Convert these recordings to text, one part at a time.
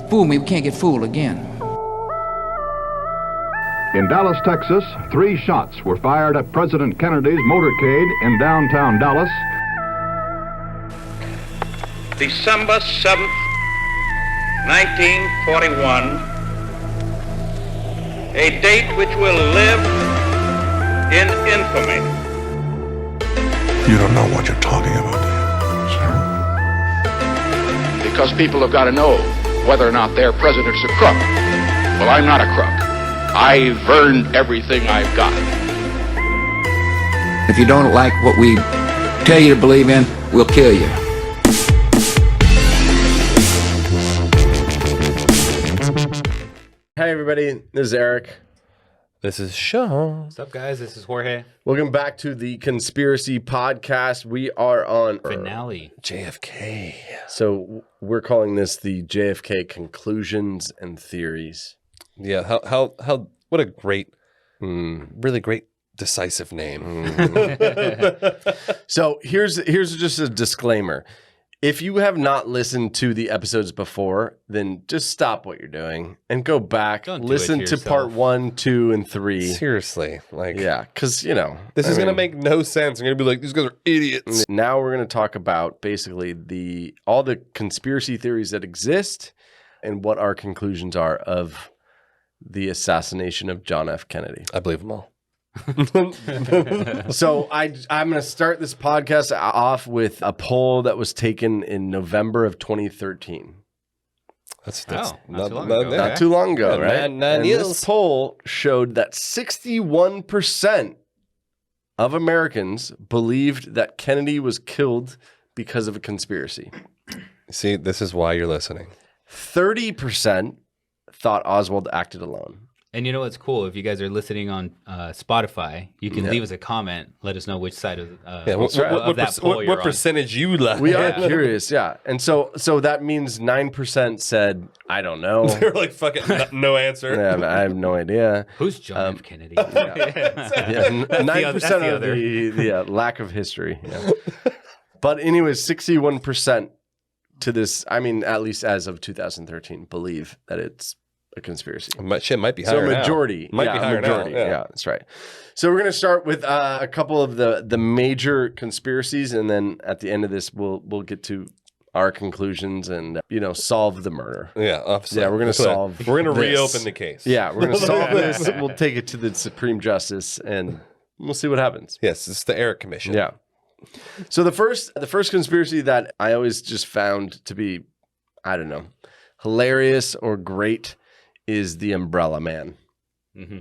fool me, we can't get fooled again. In Dallas, Texas, 3 shots were fired at President Kennedy's motorcade in downtown Dallas. December 7th, 1941, a date which will live in infamy. You don't know what you're talking about, do you, sir? Because people have got to know whether or not their president's a crook. Well, I'm not a crook. I've earned everything I've got. If you don't like what we tell you to believe in, we'll kill you. Hey everybody, this is Eric. This is Sean. What's up, guys? This is Jorge. Welcome back to the Conspiracy Podcast. We are on Finale. JFK. So we're calling this the JFK Conclusions and Theories. Yeah, how what a great, really great decisive name. So here's just a disclaimer. If you have not listened to the episodes before, then just stop what you're doing and go back. Listen to part 1, 2, and 3. Seriously, like Yeah, because this is gonna make no sense. You're gonna be like, these guys are idiots. Now we're going to talk about basically all the conspiracy theories that exist and what our conclusions are of the assassination of John F. Kennedy. I believe them all. So I'm going to start this podcast off with a poll that was taken in November of 2013. That's not too long ago. Not too long ago, Yeah, right? nine And years. this poll showed that 61% of Americans believed that Kennedy was killed because of a conspiracy. See, this is why you're listening. 30% thought Oswald acted alone. And you know what's cool? If you guys are listening on Spotify, you can leave us a comment. Let us know which side of, that poll you're what on. percentage you left? We are curious, yeah. And so that means 9% said, I don't know. They're like, fuck it, no answer. Yeah, I have no idea. Who's John F. Kennedy? Yeah, 9% of other. the lack of history. Yeah. But anyways, 61% to this, I mean, at least as of 2013, believe that it's a conspiracy. Shit might be So higher majority. now. Might be higher majority. now. Yeah, that's right. So we're going to start with a couple of the major conspiracies, and then at the end of this, we'll get to our conclusions and solve the murder. Yeah, obviously. Yeah, we're going to solve. We're going to this. reopen the case. Yeah, we're going to solve this. We'll take it to the Supreme Justice, and we'll see what happens. Yes, it's the Eric Commission. Yeah. So the first conspiracy that I always just found to be, I don't know, hilarious or great is the Umbrella Man. Mm-hmm.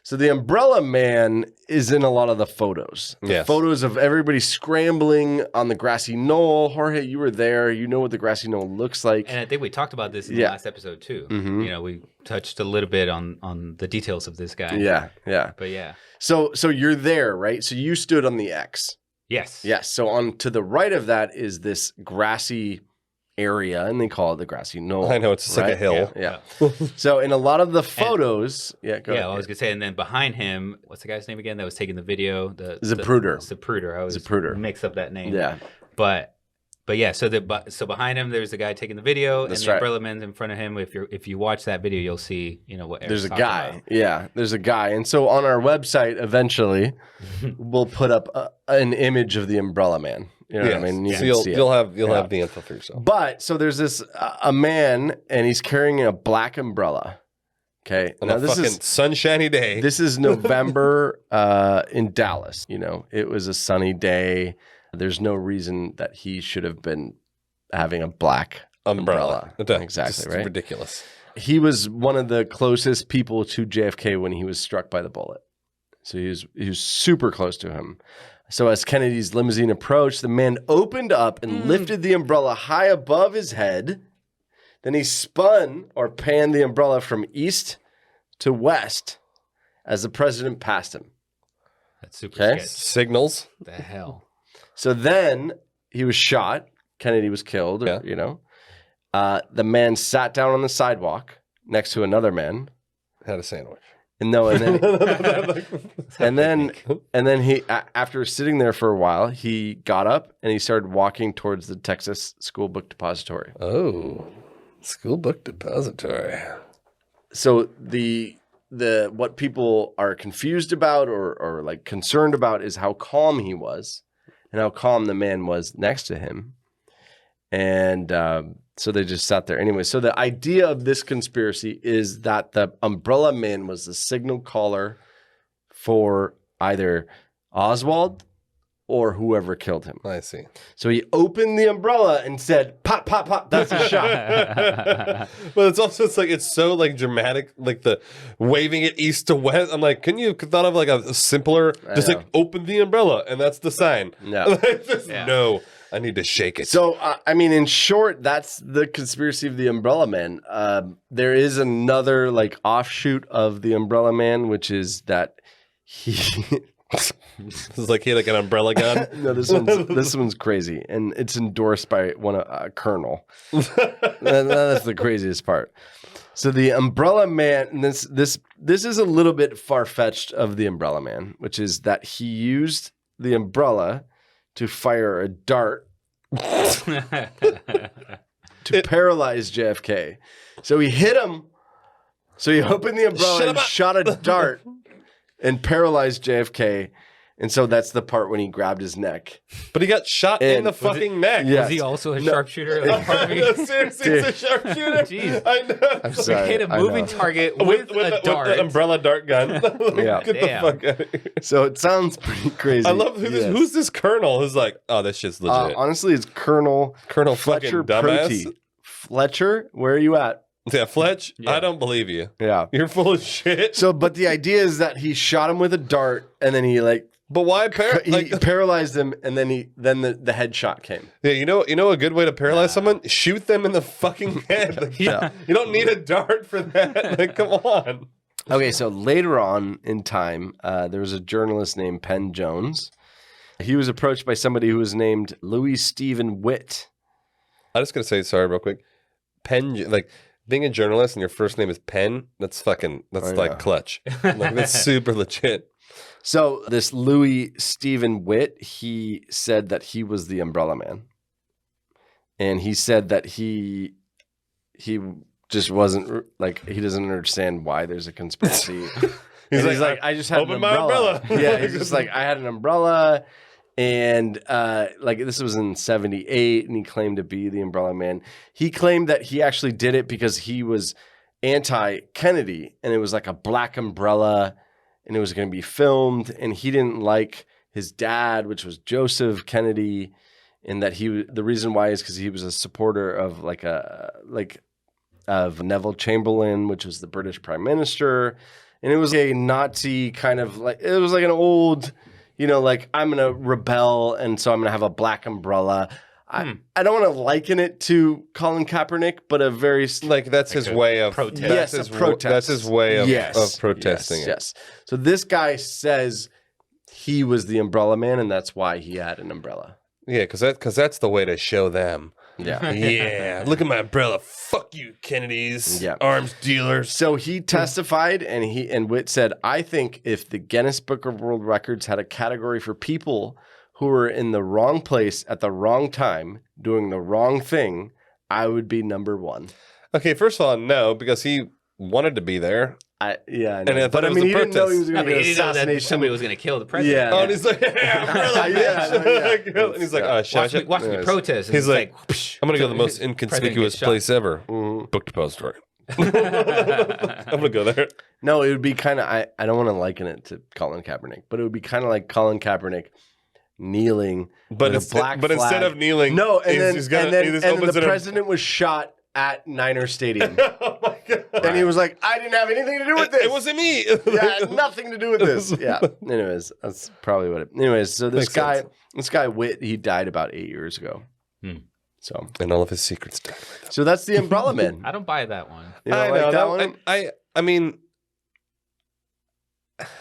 So the Umbrella Man is in a lot of the photos. The photos of everybody scrambling on the grassy knoll. Jorge, you were there. You know what the grassy knoll looks like. And I think we talked about this in the last episode too. Mm-hmm. We touched a little bit on the details of this guy. Yeah. But yeah. So you're there, right? So you stood on the X. Yes. Yes. So on to the right of that is this grassy area, and they call it the grassy knoll. I know, it's just like a hill. Yeah. So in a lot of the photos, go ahead. I was gonna say, and then behind him, what's the guy's name again that was taking the video? Zapruder. Zapruder. I always Zapruder. mix up that name. Yeah. But yeah, so behind him, there's a guy taking the video, That's and the right. umbrella man's in front of him. If you watch that video, you'll see, what Eric's there's a talking guy. about. Yeah, there's a guy. And so on our website, eventually, we'll put up an image of the Umbrella Man. You know what I mean? So can see it. you'll have the info for yourself. But so there's this a man, and he's carrying a black umbrella. Okay, On now a this fucking is sunshiny day. This is November in Dallas. It was a sunny day. There's no reason that he should have been having a black umbrella. Exactly, Just right? ridiculous. He was one of the closest people to JFK when he was struck by the bullet. So he was super close to him. So as Kennedy's limousine approached, the man opened up and lifted the umbrella high above his head. Then he spun or panned the umbrella from east to west as the president passed him. That's super sketchy. Signals. What the hell? So then he was shot. Kennedy was killed, the man sat down on the sidewalk next to another man. Had a sandwich. And then he, after sitting there for a while, he got up and he started walking towards the Texas School Book Depository. Oh. School book depository. So the what people are confused about or like concerned about is how calm he was and how calm the man was next to him. And so they just sat there anyway. So the idea of this conspiracy is that the umbrella man was the signal caller for either Oswald or whoever killed him. I see. So he opened the umbrella and said, "Pop, pop, pop." That's a shot. But it's like it's so like dramatic, like the waving it east to west. I'm like, couldn't you have thought of like a simpler, just like open the umbrella and that's the sign? No. No, I need to shake it. So I mean, in short, that's the conspiracy of the Umbrella Man. There is another like offshoot of the Umbrella Man, which is that he. This is like he had like an umbrella gun. No, this one's crazy, and it's endorsed by a colonel. That's the craziest part. So the Umbrella Man, and this is a little bit far fetched of the Umbrella Man, which is that he used the umbrella to fire a dart to paralyze JFK. So he hit him. So he opened the umbrella and shot a dart and paralyzed JFK. And so that's the part when he grabbed his neck. But he got shot in the fucking neck. Yes. Was he also a sharpshooter? Seriously, he's a sharpshooter. Jeez. I know. I'm sorry. Hit a moving target with a dart. With the umbrella dart gun. Yeah. Get the fuck out of here. So it sounds pretty crazy. I love who's this colonel who's like, oh, this shit's legit. Honestly, it's Colonel fucking Fletcher dumbass. Proti. Fletcher, where are you at? Yeah, Fletch, I don't believe you. Yeah. You're full of shit. So, but the idea is that he shot him with a dart and then he like, but why he paralyzed him, and then the headshot came. Yeah, you know a good way to paralyze someone? Shoot them in the fucking head. Like, you don't need a dart for that. Like, come on. Okay, so later on in time, there was a journalist named Penn Jones. He was approached by somebody who was named Louis Stephen Witt. I'm just gonna say sorry real quick. Penn, like being a journalist and your first name is Penn. That's like clutch. Like that's super legit. So this Louis Stephen Witt, he said that he was the Umbrella Man. And he said that he just wasn't like, he doesn't understand why there's a conspiracy. he's like, I just had an umbrella. Yeah, he's just like, I had an umbrella. And like this was in 1978, and he claimed to be the Umbrella Man. He claimed that he actually did it because he was anti-Kennedy, and it was like a black umbrella, and it was going to be filmed, and he didn't like his dad, which was Joseph Kennedy, and that the reason why is because he was a supporter of of Neville Chamberlain, which was the British Prime Minister, and it was a Nazi kind of like, it was like an old, like I'm going to rebel, and so I'm going to have a black umbrella. I don't want to liken it to Colin Kaepernick, but a very like that's his way of protest. Yes, that's a protest. That's his way of protesting. Yes. So this guy says he was the Umbrella Man, and that's why he had an umbrella. Yeah, because that's the way to show them. Yeah. Yeah. Look at my umbrella. Fuck you, Kennedys. Yeah. Arms dealers. So he testified, and Witt said, I think if the Guinness Book of World Records had a category for people who were in the wrong place at the wrong time, doing the wrong thing, I would be number one. Okay, first of all, no, because he wanted to be there. I know. And I thought it was a he didn't know he was I going to mean, be he an didn't know that assassination. somebody was going to kill the president. Yeah. Oh, and he's like, Yeah. and he's like, oh, shit. Watch me protest. And He's it's like, whoosh, I'm going to go to the most president inconspicuous gets shot. place ever. Book depository. I'm going to go there. No, it would be kind of, I don't want to liken it to Colin Kaepernick, but it would be kind of like Colin Kaepernick kneeling But with a black but flag. instead of kneeling, No, and he's then just opens the it up. president was shot at Niner Stadium. Oh my God. And he was like, I didn't have anything to do with this. It wasn't me. Yeah, it had nothing to do with this. Yeah. Anyways, that's probably what it. Anyways, so this guy Witt, he died about 8 years ago. So And all of his secrets died with him. so that's the Umbrella Man. I don't buy that one. You don't like that one? I mean,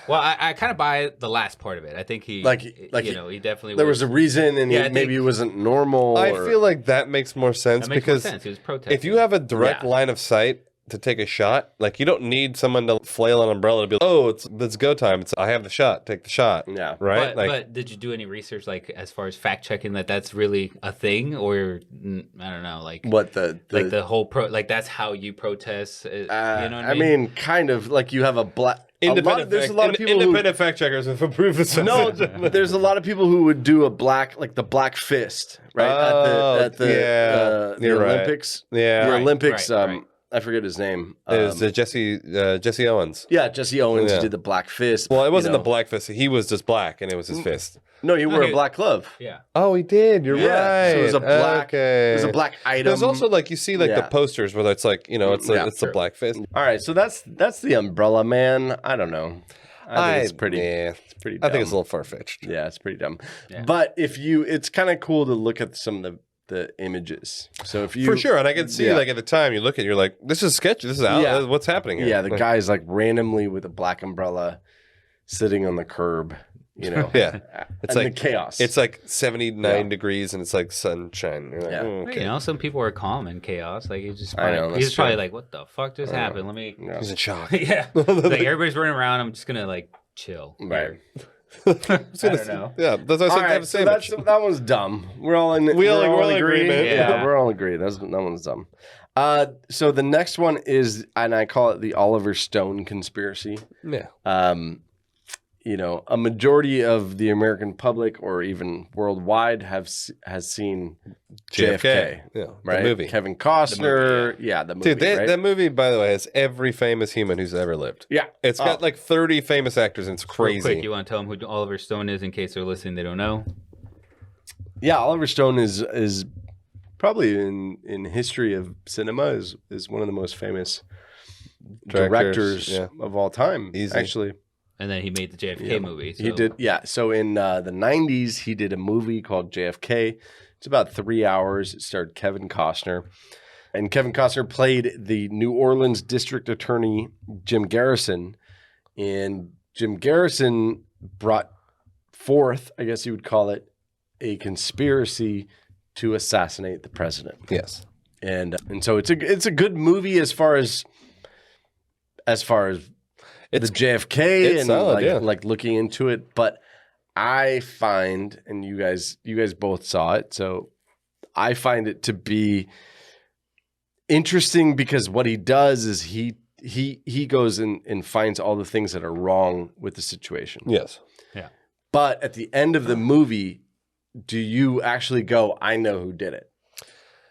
Well, I kind of buy the last part of it. I think he, Like he he- definitely There was a reason, and Yeah, I maybe think- it wasn't normal. I or- feel like that makes more sense that makes more because sense. He was protesting. if you have a direct Yeah. line of sight to take a shot. Like, you don't need someone to flail an umbrella to be like, oh, it's go time. I have the shot. Take the shot. Yeah. Right? But did you do any research, like, as far as fact checking that that's really a thing, or I don't know, like what the whole that's how you protest? You know what I mean? I mean, kind of like you have a black. There's a lot of people independent fact checkers have approved this. No, there's a lot of people who would do the black fist, right? At the Olympics. Yeah. The Olympics. Right. I forget his name. It was Jesse Owens. Yeah, Jesse Owens did the black fist. Well, it wasn't the black fist. He was just black, and it was his fist. No, he wore a black glove. Yeah. Oh, he did. You're right. So it was a black. Okay. It was a black item. There's also like you see the posters where it's like it's the black fist. All right, so that's the Umbrella Man. I don't know. I think it's pretty. Yeah, it's pretty. Dumb. I think it's a little far fetched. Yeah, it's pretty dumb. Yeah. But it's kind of cool to look at some of the images. So if you for sure, and I can see like at the time you look at, you're like, this is sketchy. This is out. Yeah. What's happening here? Yeah, the guy's like randomly with a black umbrella, sitting on the curb. You know. Yeah, it's and like the chaos. It's like 79 degrees and it's like sunshine. You're like, Yeah. okay. You know, some people are calm in chaos. Like he's just I know, probably, that's he's probably true. like, what the fuck just happened? Let me. He's in shock. Yeah. Like everybody's running around. I'm just gonna like chill. right. I don't know. Yeah, that's what I said. All Have right, a so sandwich. that one's dumb. We're all in. We're all in agreement. Yeah, Yeah. we're all agreed. That one's dumb. So the next one is, and I call it the Oliver Stone conspiracy. Yeah. You know, a majority of the American public, or even worldwide, has seen JFK. Yeah, right. the movie. Kevin Costner. The movie. Dude, right? that movie, by the way, has every famous human who's ever lived. Yeah, It's got like 30 famous actors, and it's Real crazy. quick, you want to tell them who Oliver Stone is in case they're listening? They don't know. Yeah, Oliver Stone is probably in history of cinema is one of the most famous directors of all time. Easy. Actually. And then he made the JFK movie. So. He did, yeah. So in the 90s, he did a movie called JFK. It's about 3 hours. It starred Kevin Costner. And Kevin Costner played the New Orleans District Attorney, Jim Garrison. And Jim Garrison brought forth, I guess you would call it, a conspiracy to assassinate the president. Yes. And so it's a good movie as far as It's the JFK and solid, like looking into it, but I find, and you guys both saw it, so I find it to be interesting because what he does is he goes and finds all the things that are wrong with the situation. Yes. Yeah. But at the end of the movie, do you actually go, I know who did it?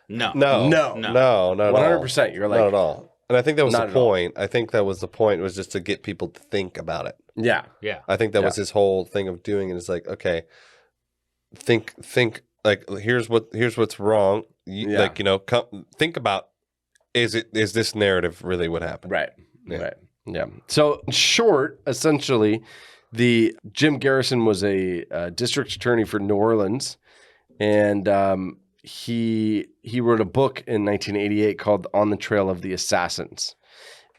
No. No. No. No. Not 100%. You're like, not at all. And I think that was Not the at all. point. I think that was the point, was just to get people to think about it. yeah. Yeah. I think that was his whole thing of doing it. Is like, okay, think like here's what's wrong. Yeah. Like, you know, think about, is this narrative really what happened? Right. Yeah. Right. Yeah. So in short, essentially, the Jim Garrison was a district attorney for New Orleans, and he wrote a book in 1988 called "On the Trail of the Assassins,"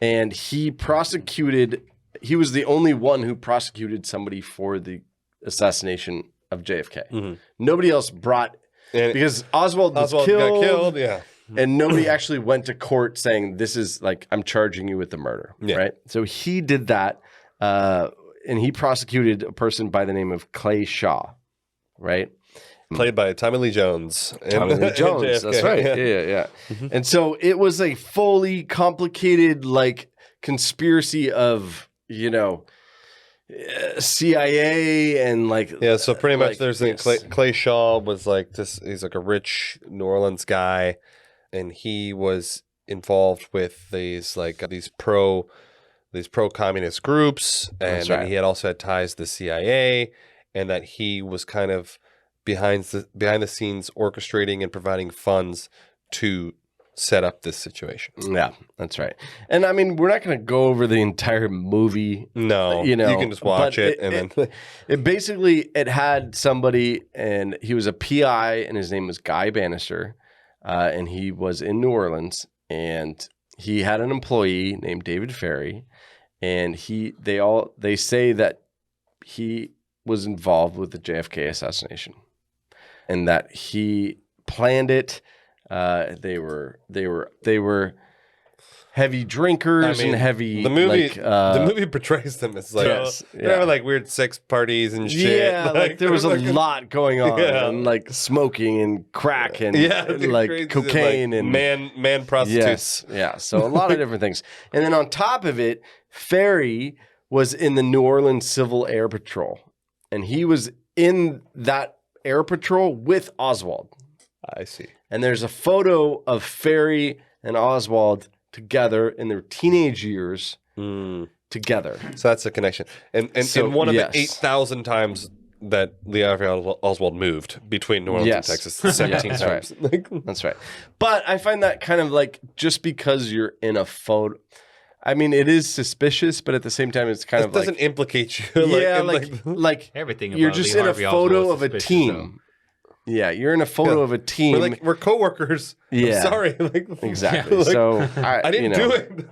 and he was the only one who prosecuted somebody for the assassination of JFK. Mm-hmm. Nobody else brought, because Oswald was Oswald got killed. Yeah. and nobody actually went to court saying, this is like, I'm charging you with the murder, right? So he did that, and he prosecuted a person by the name of Clay Shaw, right? Played by Tommy Lee Jones. Tommy Lee Jones, that's right. Yeah. Mm-hmm. And so it was a fully complicated, like, conspiracy of, you know, CIA and like So pretty much like, there's yes. Clay Shaw was like this. He's like a rich New Orleans guy, and he was involved with these pro communist groups, and right. he had also had ties to the CIA, and that he was kind of behind the scenes orchestrating and providing funds to set up this situation. Yeah, that's right. And I mean, we're not going to go over the entire movie. No, you know, you can just watch it, and then it basically had somebody, and he was a PI, and his name was Guy Bannister, and he was in New Orleans, and he had an employee named David Ferry, and they say that he was involved with the JFK assassination, and that he planned it. They were heavy drinkers and heavy. The movie, like, the movie portrays them as like they're having like weird sex parties and shit. Yeah, like there was a lot going on, and like smoking and crack and like cocaine and man prostitutes. Yes, yeah. So a lot of different things, and then on top of it, Ferry was in the New Orleans Civil Air Patrol, and he was in that air patrol with Oswald. I see. And there's a photo of Ferry and Oswald together in their teenage years together. So that's the connection. And So, one of yes. the 8,000 times that Lee Harvey Oswald moved between New Orleans and Texas, 17 that's times. Right. That's right. But I find that kind of like just because you're in a photo. I mean, it is suspicious, but at the same time, it's kind It of doesn't like, implicate you. yeah, like like Everything you're about just Lee in a Harvey photo Oswald of a is suspicious, team. Yeah, you're in a photo of a team. we're coworkers. Yeah. I'm sorry. Like, Exactly. like, So I didn't do it.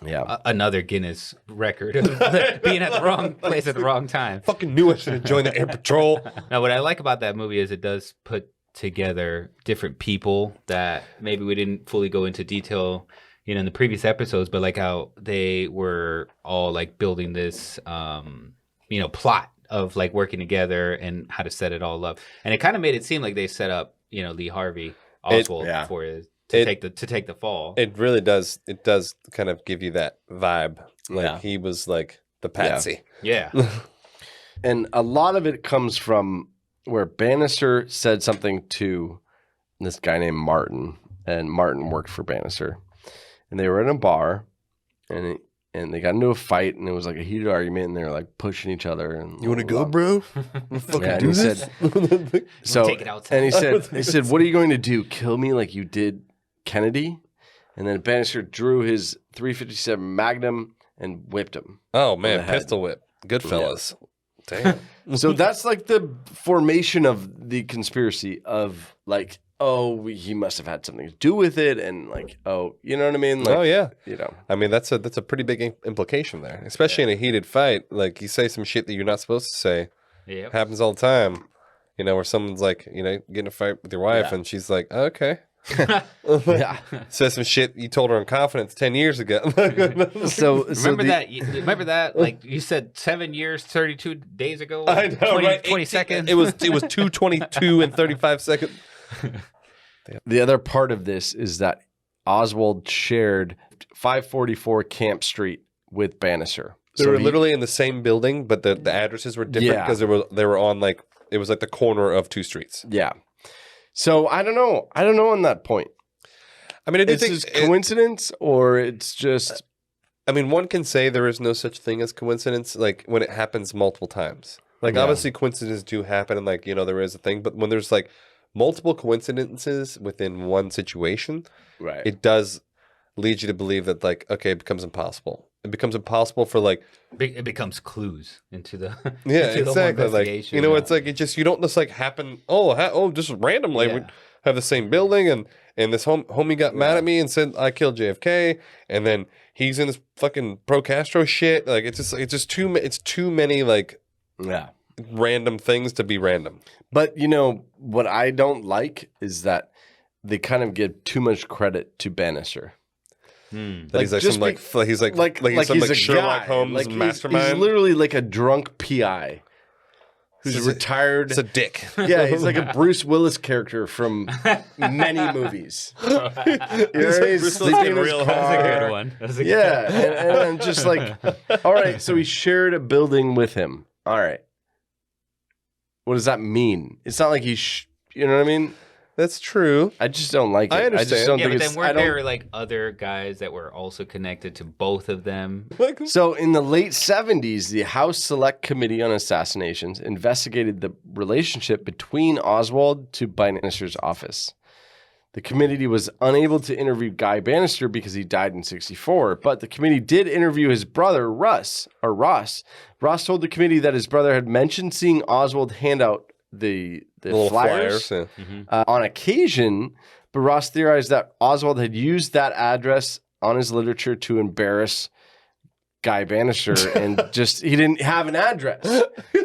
Yeah. Another Guinness record of being at the wrong place at the wrong time. Fucking knew I should have joined the air patrol. Now, what I like about that movie is it does put together different people that maybe we didn't fully go into detail, in the previous episodes, but like how they were all like building this, plot of like working together and how to set it all up. And it kind of made it seem like they set up, Lee Harvey Oswald for it. To take the fall. It really does. It does kind of give you that vibe. Like he was like the patsy. Yeah. And a lot of it comes from where Bannister said something to this guy named Martin, and Martin worked for Bannister. And they were in a bar, and they got into a fight, and it was like a heated argument, and they were like pushing each other. And You want to go, bro? We'll fucking do this. So, Take it outside. and he said, "What are you going to do? Kill me like you did Kennedy?" And then Bannister drew his .357 Magnum and whipped him. Oh man, pistol whip. Goodfellas. Damn. So that's like the formation of the conspiracy of like, oh, he must have had something to do with it, and like, oh, you know what I mean? Like, Oh yeah. you know. I mean that's a pretty big implication there, especially in a heated fight. Like you say some shit that you're not supposed to say. Yep. Happens all the time. Where someone's like, get in a fight with your wife, and she's like, okay. Yeah. Says some shit you told her in confidence 10 years ago. So Remember that? Like you said, 7 years, 32 days ago. I know, 20, right? 20 seconds. It was 2:22 and 35 seconds. the other part of this is that Oswald shared 544 Camp Street with Bannister. They were literally in the same building, but the addresses were different because they were on like it was like the corner of two streets. Yeah. So I don't know. I don't know on that point. I mean, It's just coincidence, or it's just. I mean, one can say there is no such thing as coincidence, like when it happens multiple times. Like obviously coincidences do happen, and like there is a thing, but when there's like multiple coincidences within one situation, Right. it does lead you to believe that like it becomes impossible. It becomes impossible for like It becomes clues into the yeah, into the whole exactly. Like investigation. it's like you don't just like happen. Just randomly we have the same building, and this homie got mad at me and said I killed JFK, and then he's in this fucking pro Castro shit. Like it's just too many like random things to be random. But what I don't like is that they kind of give too much credit to Bannister. That he's like some he's some Sherlock Holmes mastermind. He's literally like a drunk PI who's retired. It's a dick. Yeah, he's like a Bruce Willis character from many movies. He's sleeping in his car. That's a good one. Yeah, and I'm just like, all right, so he shared a building with him. All right. What does that mean? It's not like you know what I mean? That's true. I just don't like it. I understand. I just don't Yeah, think but it's. then weren't there like other guys that were also connected to both of them? So in the late 70s, the House Select Committee on Assassinations investigated the relationship between Oswald to Bannister's office. The committee was unable to interview Guy Bannister because he died in 1964, but the committee did interview his brother, Ross. Ross told the committee that his brother had mentioned seeing Oswald hand out the little flyers on occasion, but Ross theorized that Oswald had used that address on his literature to embarrass Guy Bannister and he didn't have an address.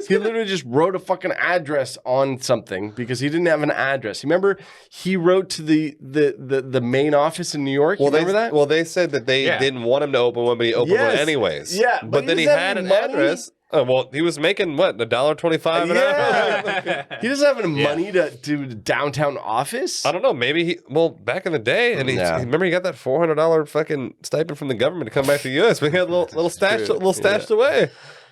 He literally just wrote a fucking address on something because he didn't have an address. Remember, he wrote to the main office in New York. Well, remember that? Well, they said that they didn't want him to open one, but he opened one anyways. Yeah, but then he had an address. Oh, well, he was making what, $1.25 an hour? He doesn't have any money to do the downtown office. I don't know. Maybe back in the day, and remember he got that $400 fucking stipend from the government to come back to the U.S. But he had a little stashed away.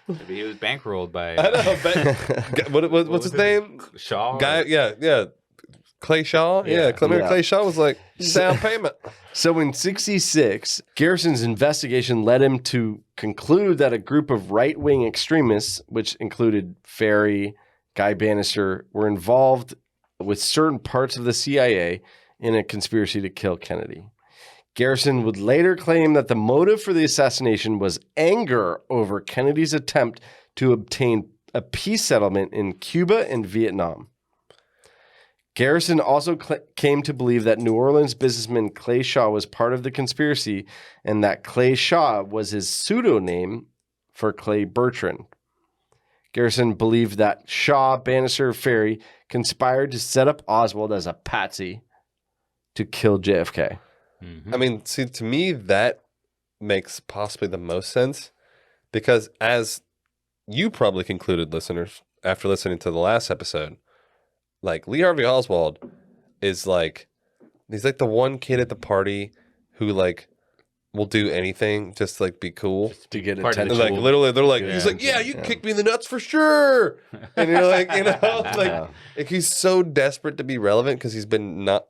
Maybe he was bankrolled by. I know. What's his name? Shaw. Guy. Yeah. Clay Shaw. Yeah. Clay Shaw was like down payment. So in 1966, Garrison's investigation led him to conclude that a group of right-wing extremists, which included Ferry, Guy Bannister, were involved with certain parts of the CIA in a conspiracy to kill Kennedy. Garrison would later claim that the motive for the assassination was anger over Kennedy's attempt to obtain a peace settlement in Cuba and Vietnam. Garrison also came to believe that New Orleans businessman Clay Shaw was part of the conspiracy and that Clay Shaw was his pseudonym for Clay Bertrand. Garrison believed that Shaw, Bannister, Ferry conspired to set up Oswald as a patsy to kill JFK. I mean, see, to me, that makes possibly the most sense because as you probably concluded, listeners, after listening to the last episode, like Lee Harvey Oswald is like, he's like the one kid at the party who like will do anything just to, like be cool to get Part of attention. the like literally, they're like, he's like, yeah, you kicked me in the nuts for sure, and you're like, you know, like he's so desperate to be relevant because he's been not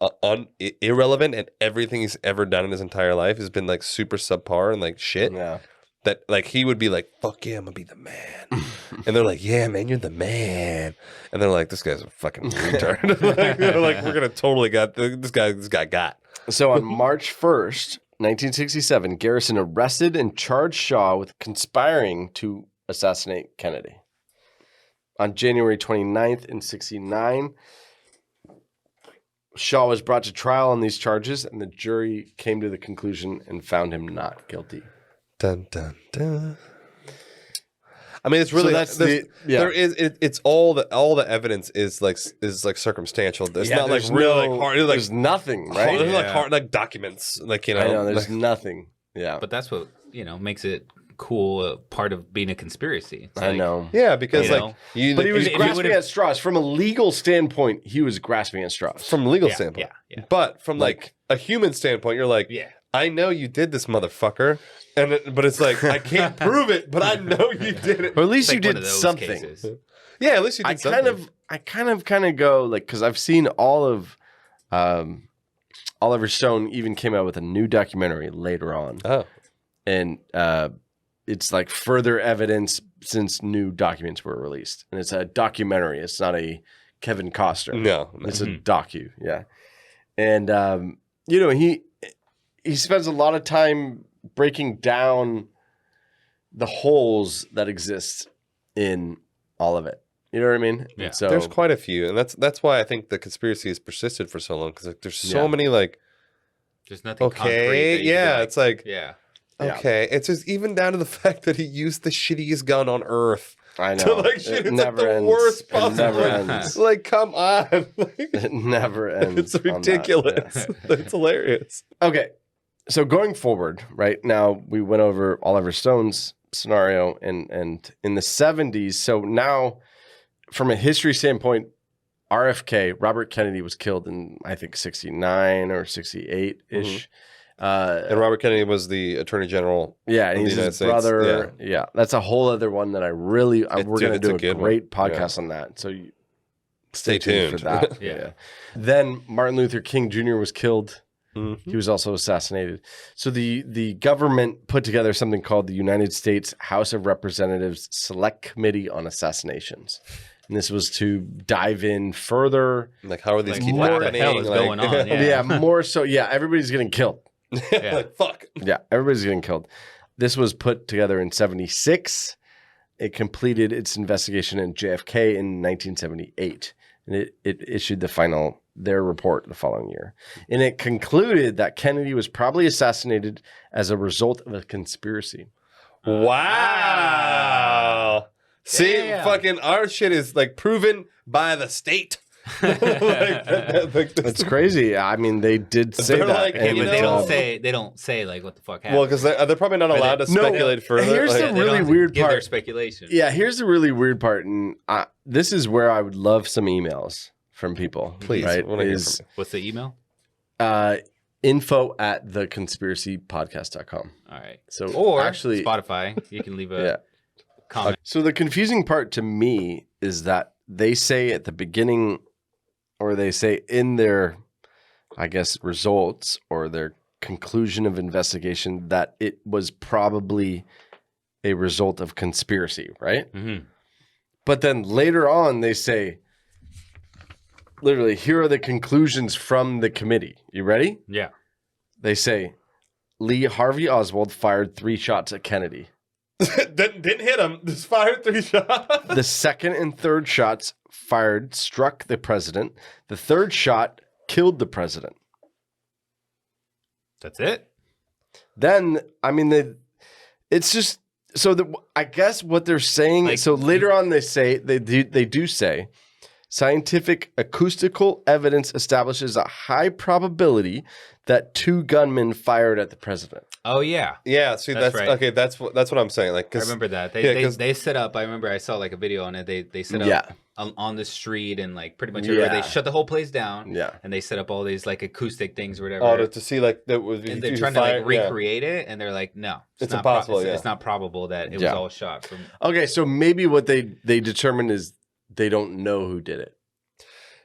irrelevant, and everything he's ever done in his entire life has been like super subpar and like shit. Yeah. That like he would be like, fuck yeah, I'm gonna be the man. And they're like, yeah, man, you're the man. And they're like, this guy's a fucking retard. Like, they're like, we're gonna totally got this guy got. So on March 1st, 1967, Garrison arrested and charged Shaw with conspiring to assassinate Kennedy. On January 29th in 1969, Shaw was brought to trial on these charges, and the jury came to the conclusion and found him not guilty. Dun dun dun. I mean, it's really So that's there is it's all the evidence is like circumstantial. It's not like really like hard. It's like there's nothing, right? There's like hard like documents, like you know. I know there's like, nothing. Yeah, But that's what makes it cool. Part of being a conspiracy. It's I like, know. yeah, because You like know? you, But he was if you grasping would've- at straws. From a legal standpoint, he was grasping at straws. from a legal Yeah, standpoint. yeah. But from like a human standpoint, you're like, Yeah. I know you did this, motherfucker, but it's like I can't prove it, but I know you did it. Or at least It's you like one did of those something. cases. Yeah, at least you did I something. kind of go like, because I've seen all of Oliver Stone even came out with a new documentary later on, Oh, and it's like further evidence since new documents were released, and it's a documentary. It's not a Kevin Costner. no. It's a docu, yeah. And he spends a lot of time breaking down the holes that exist in all of it. You know what I mean? Yeah. And so There's quite a few, and that's why I think the conspiracy has persisted for so long because like, there's so many like There's nothing concrete. that okay, you can be yeah, like, it's like yeah. okay, it's just even down to the fact that he used the shittiest gun on earth. I know To like shit, it it's like never the ends. worst It possible. never ends. Like, come on, like, It never ends. it's on that. ridiculous. Yeah. It's hilarious. Okay, so going forward, right now we went over Oliver Stone's scenario and in the 70s. So now, from a history standpoint, RFK, Robert Kennedy, was killed in I think 69 or 68 ish. And Robert Kennedy was the Attorney General. Yeah, and of the he's United his States. brother. Yeah, that's a whole other one that I really we're going to it's a do a good one. great podcast on that. So stay tuned. for that. Yeah. Then Martin Luther King Jr. was killed. Mm-hmm. He was also assassinated. So the government put together something called the United States House of Representatives Select Committee on Assassinations. And this was to dive in further. Like, how are these Like, keep what the happening? hell is Like- going on? Yeah. Yeah, more so. Yeah, everybody's getting killed. Yeah. Like, fuck. Yeah, everybody's getting killed. This was put together in 76. It completed its investigation in JFK in 1978. And it issued their report the following year. And it concluded that Kennedy was probably assassinated as a result of a conspiracy. Wow. See, Damn. fucking our shit is like proven by the state. It's crazy. I mean, they did say They're that. like, Yeah, You but know- they don't say like what the fuck happened. Well, because they're probably not allowed to No, speculate further. here's Like, the really don't weird give their part. speculation. Yeah, here's the really weird part, and this is where I would love some emails from people. Please, right? I wanna hear Is from What's the email? info@theconspiracypodcast.com. All right. So Or actually, Spotify. You can leave a yeah. comment. So the confusing part to me is that they say at the beginning, or they say in their, I guess, results or their conclusion of investigation that it was probably a result of conspiracy, right? Mm-hmm. But then later on, they say, literally, here are the conclusions from the committee. You ready? Yeah. They say, Lee Harvey Oswald fired 3 shots at Kennedy. didn't hit him. Just fired 3 shots. The second and third shots fired struck the president. The third shot killed the president. That's it. Then, I mean, it's just so that I guess what they're saying. Like- So later on, they say they do say scientific acoustical evidence establishes a high probability that 2 gunmen fired at the president. Oh yeah. Yeah, see, That's that's right. okay. That's what I'm saying. Like, I 'cause- remember that. yeah, They 'cause- they set up. I remember I saw like a video on it. They set up Yeah. on the street and like pretty much everywhere. Yeah. They shut the whole place down. Yeah. And they set up all these like acoustic things or whatever. Oh, to see like that was. and they're trying to like recreate it, and they're like, no, It's not impossible, yeah. It's not probable that it was Yeah. all shot from. Okay, so maybe what they determined is they don't know who did it.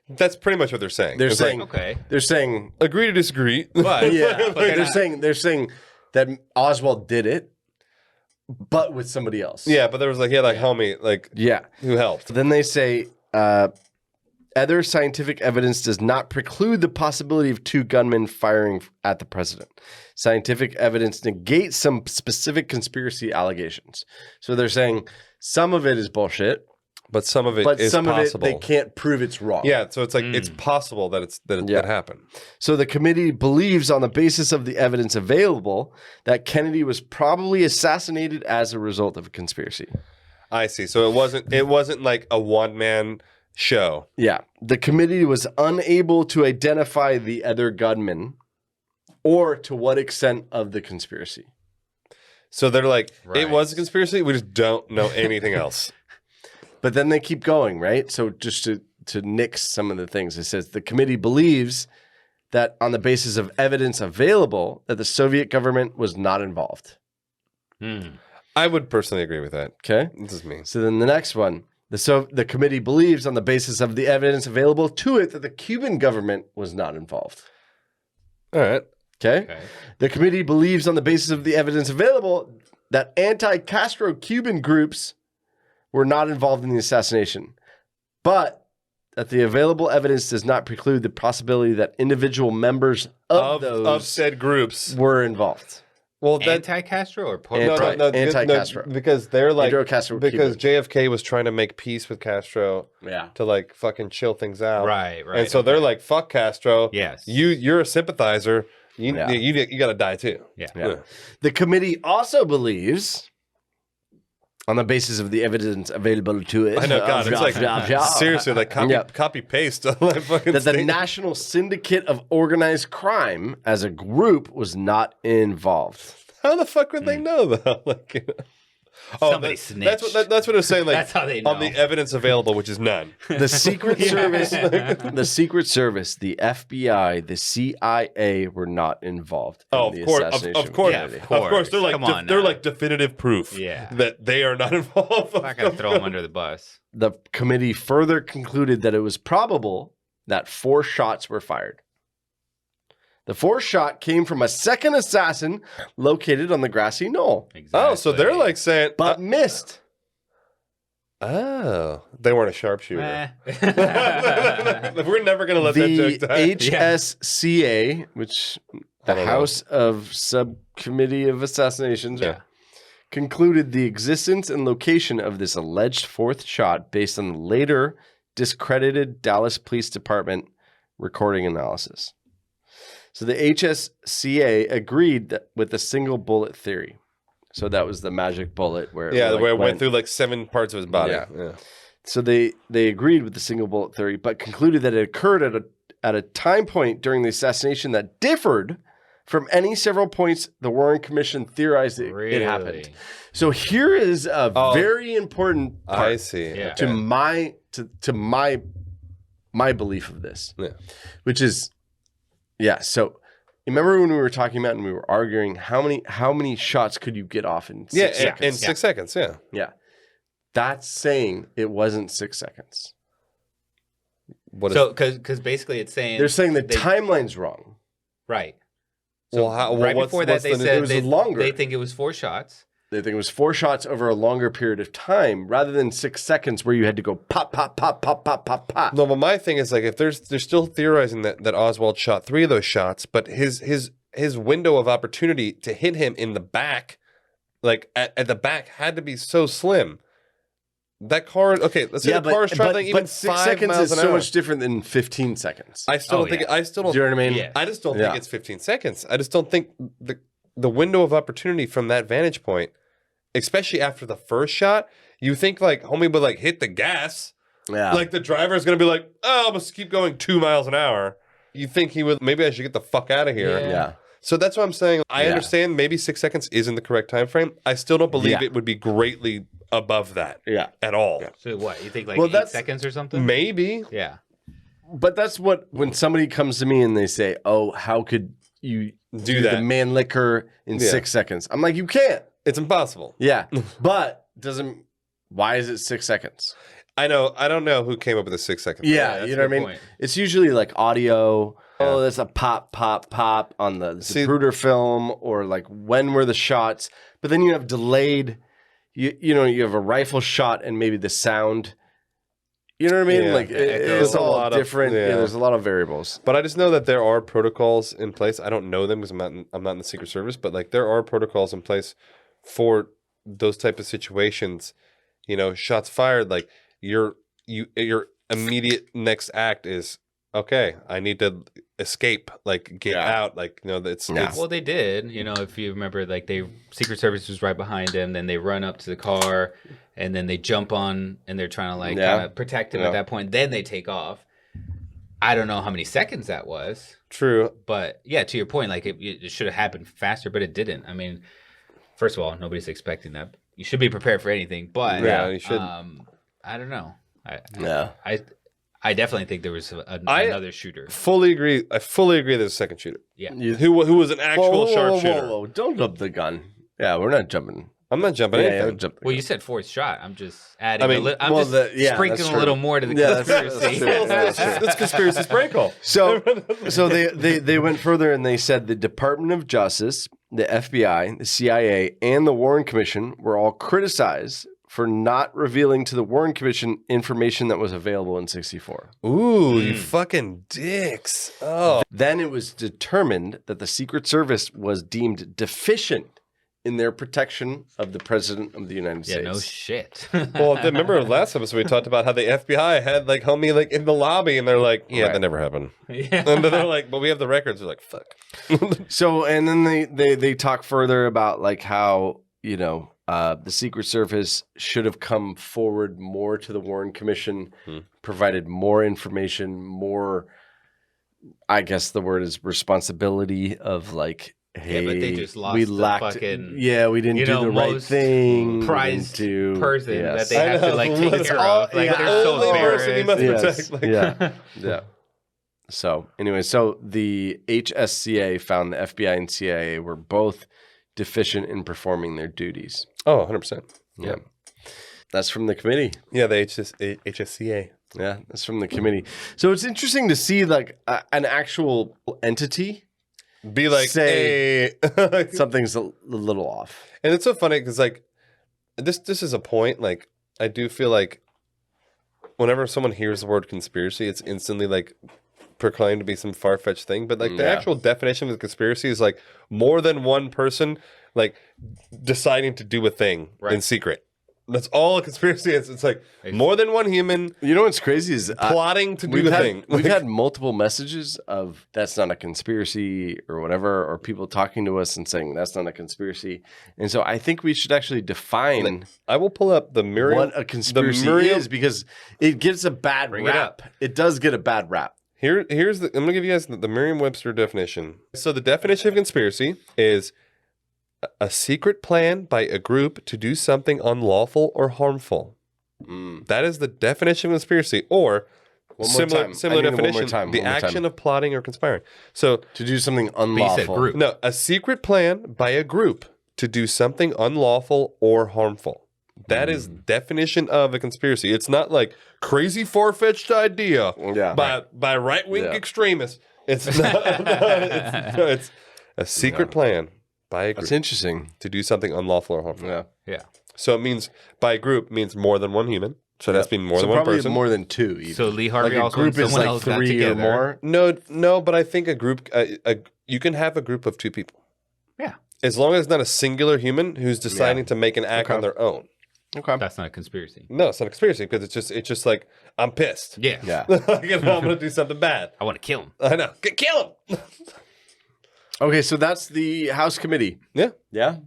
That's pretty much what they're saying. They're It's like, saying Okay. they're saying agree to disagree. But yeah, but they're they're saying that Oswald did it, but with somebody else. Yeah, but there was like homie like Yeah. who helped. Then they say other scientific evidence does not preclude the possibility of 2 gunmen firing at the president. Scientific evidence negates some specific conspiracy allegations. So they're saying some of it is bullshit, But some of it but is some possible. of it they can't prove it's wrong. Yeah, so it's like it's possible that Yeah. that happened. So the committee believes, on the basis of the evidence available, that Kennedy was probably assassinated as a result of a conspiracy. I see. So it wasn't like a one-man show. Yeah. The committee was unable to identify the other gunmen or to what extent of the conspiracy. So they're like, it Right. was a conspiracy. We just don't know anything else. But then they keep going, right? So just to nix some of the things, it says the committee believes that on the basis of evidence available, that the Soviet government was not involved. I would personally agree with that. Okay. This is me. So then the next one, the committee believes on the basis of the evidence available to it that the Cuban government was not involved. All right. Okay. Okay. The committee believes on the basis of the evidence available that anti-Castro Cuban groups were not involved in the assassination, but that the available evidence does not preclude the possibility that individual members of those said groups. were involved. Well, that Anti-Castro or Anti-Castro. because they're like Fidel Castro because Cuban. JFK was trying to make peace with Castro Yeah. to like fucking chill things out. Right. And so they're like, fuck Castro. Yes. You're a sympathizer. You Yeah. you got to die too. Yeah. Yeah. The committee also believes, on the basis of the evidence available to it, I know, God, it's like seriously, like copy paste, like fucking that the thing. National Syndicate of Organized Crime as a group was not involved. How the fuck would they know though? Like, you know. Oh, Somebody that's what it's saying. Like, That's how they on know. the evidence available, which is none. The Secret Service, the FBI, the CIA were not involved. Oh, in the of course, assassination of course, Yeah, committee. of of course. They're like Come on they're now. like definitive proof. Yeah. that they are not involved. I'm not gonna throw them under the bus. The committee further concluded that it was probable that 4 shots were fired. The 4th shot came from a second assassin located on the grassy knoll, Exactly. Oh, so they're like saying, but missed. oh, they weren't a sharpshooter. Eh. We're never gonna let that The joke die. HSCA, which the I don't know. House of Subcommittee of Assassinations, Yeah. concluded the existence and location of this alleged 4th shot based on the later discredited Dallas Police Department recording analysis. So the HSCA agreed with the single bullet theory. So that was the magic bullet where Yeah, like where it went through like 7 parts of his body. Yeah. So they agreed with the single bullet theory, but concluded that it occurred at a time point during the assassination that differed from any several points the Warren Commission theorized it happened. So here is a very important part I see. Yeah. to my belief of this, which is, so remember when we were talking about and we were arguing how many shots could you get off in 6 seconds? In 6 seconds, Yeah. That's saying it wasn't 6 seconds. So, because basically it's saying They're saying the timeline's wrong. right. Well, how, Right what's, before that, what's they the, said it was longer. they think it was 4 shots. They think it was 4 shots over a longer period of time rather than 6 seconds where you had to go pop, pop, pop, pop, pop, pop, pop. No, but my thing is like if they're still theorizing that Oswald shot 3 of those shots, but his window of opportunity to hit him in the back, like at the back, had to be so slim. That car, okay, let's say the car is traveling even 6 5 seconds miles is an so hour. much different than 15 seconds. I still don't think. yeah. I still don't. Do you know what I mean? Yeah. I just don't Yeah. think it's 15 seconds. I just don't think the window of opportunity from that vantage point, especially after the first shot, you think like homie would like hit the gas. Yeah. Like the driver is going to be like, oh, I must keep going 2 miles an hour. You think he would, maybe I should get the fuck out of here. Yeah. So that's what I'm saying. I Yeah. understand maybe 6 seconds isn't the correct time frame. I still don't believe Yeah. it would be greatly above that Yeah. at all. So what, you think like Well, 8 that's- seconds or something? Maybe. Yeah. But that's what, when somebody comes to me and they say, oh, how could you do that. the man liquor in Yeah. 6 seconds? I'm like, you can't. It's impossible. Yeah. But why is it 6 seconds? I know. I don't know who came up with the 6 second. Yeah, that's you know a what I good mean? point. It's usually like audio. Oh, there's a pop, pop, pop on the Zapruder film, or like when were the shots? But then you have delayed. You have a rifle shot and maybe the sound. You know what I mean? Yeah. Like There's it's a all lot of- different. yeah. There's a lot of variables. But I just know that there are protocols in place. I don't know them because I'm not in the Secret Service, but like there are protocols in place for those type of situations. You know, shots fired, like your immediate next act is, okay, I need to escape, like get out, like it's Well, they did. If you remember, like Secret Service was right behind them. Then they run up to the car, and then they jump on, and they're trying to like kind of protect him at that point. Then they take off. I don't know how many seconds that was. true. But yeah, to your point, like it should have happened faster, but it didn't. I mean, first of all, nobody's expecting that. You should be prepared for anything, but Yeah, you should. I don't know. Yeah. I definitely think there was another shooter. Fully agree. I fully agree. There's a second shooter. Yeah. Who was an actual sharpshooter. Whoa. Don't jump the gun. Yeah, we're not jumping. I'm not jumping anything. jump the Well, gun. you said 4th shot. I'm just adding. I mean, I'm well, just that's sprinkling true. a little more to the Yeah, conspiracy. That's conspiracy sprinkle. So they went further and they said the Department of Justice, the FBI, the CIA, and the Warren Commission were all criticized for not revealing to the Warren Commission information that was available in 64. Ooh, you fucking dicks. Oh. Then it was determined that the Secret Service was deemed deficient in their protection of the President of the United Yeah, States. no shit. Well, remember last episode we talked about how the FBI had like homie like in the lobby and they're like, yeah, Right. that never happened. Yeah. And then they're like, but we have the records. They're like, fuck. So, and then they talk further about like how, the Secret Service should have come forward more to the Warren Commission, provided more information, more, I guess the word is responsibility of like, hey, Yeah, but they just lost we the lacked, fucking, we didn't do the right most thing. we prized didn't do- person yes. that they have to like take It's care all- of. Like yeah, they're so only person he must embarrassed. protect. Like, yeah. So anyway, so the HSCA found the FBI and CIA were both deficient in performing their duties. Oh, 100%. Yeah. That's from the committee. Yeah, the HSCA. Yeah, that's from the committee. So it's interesting to see like an actual entity Be like, Say- hey. something's a little off. And it's so funny because like this is a point. Like I do feel like whenever someone hears the word conspiracy, it's instantly like proclaimed to be some far-fetched thing. But like the actual definition of the conspiracy is like more than one person like deciding to do a thing in secret. That's all a conspiracy is. It's like more than one human You know what's crazy is plotting to do the thing. We've had multiple messages of that's not a conspiracy or whatever, or people talking to us and saying that's not a conspiracy. And so I think we should actually define I will pull up the Merriam. what a conspiracy is, because it gets a bad rap. It does get a bad rap. Here's the. I'm gonna give you guys the Merriam-Webster definition. So the definition of conspiracy is a secret plan by a group to do something unlawful or harmful. That is the definition of conspiracy, or similar definition, the action of plotting or conspiring. So To do something unlawful. group. no, a secret plan by a group to do something unlawful or harmful. That is definition of a conspiracy. It's not like crazy far-fetched idea by right-wing extremists. It's not. It's a secret plan by a group. That's interesting. To do something unlawful or harmful. Yeah. So it means by a group means more than one human. So that's being more than one probably person. more than two. Even. So Lee Harvey like a also group and is someone like else got 3 or together. more. No, but I think a group. You can have a group of two people. Yeah. As long as it's not a singular human who's deciding to make an act on their own. Okay. That's not a conspiracy. No, it's not a conspiracy because it's just like I'm pissed. Yeah. Yeah. I'm gonna do something bad. I want to kill him. I know. Kill him. Okay, so that's the House committee. Yeah. Yeah.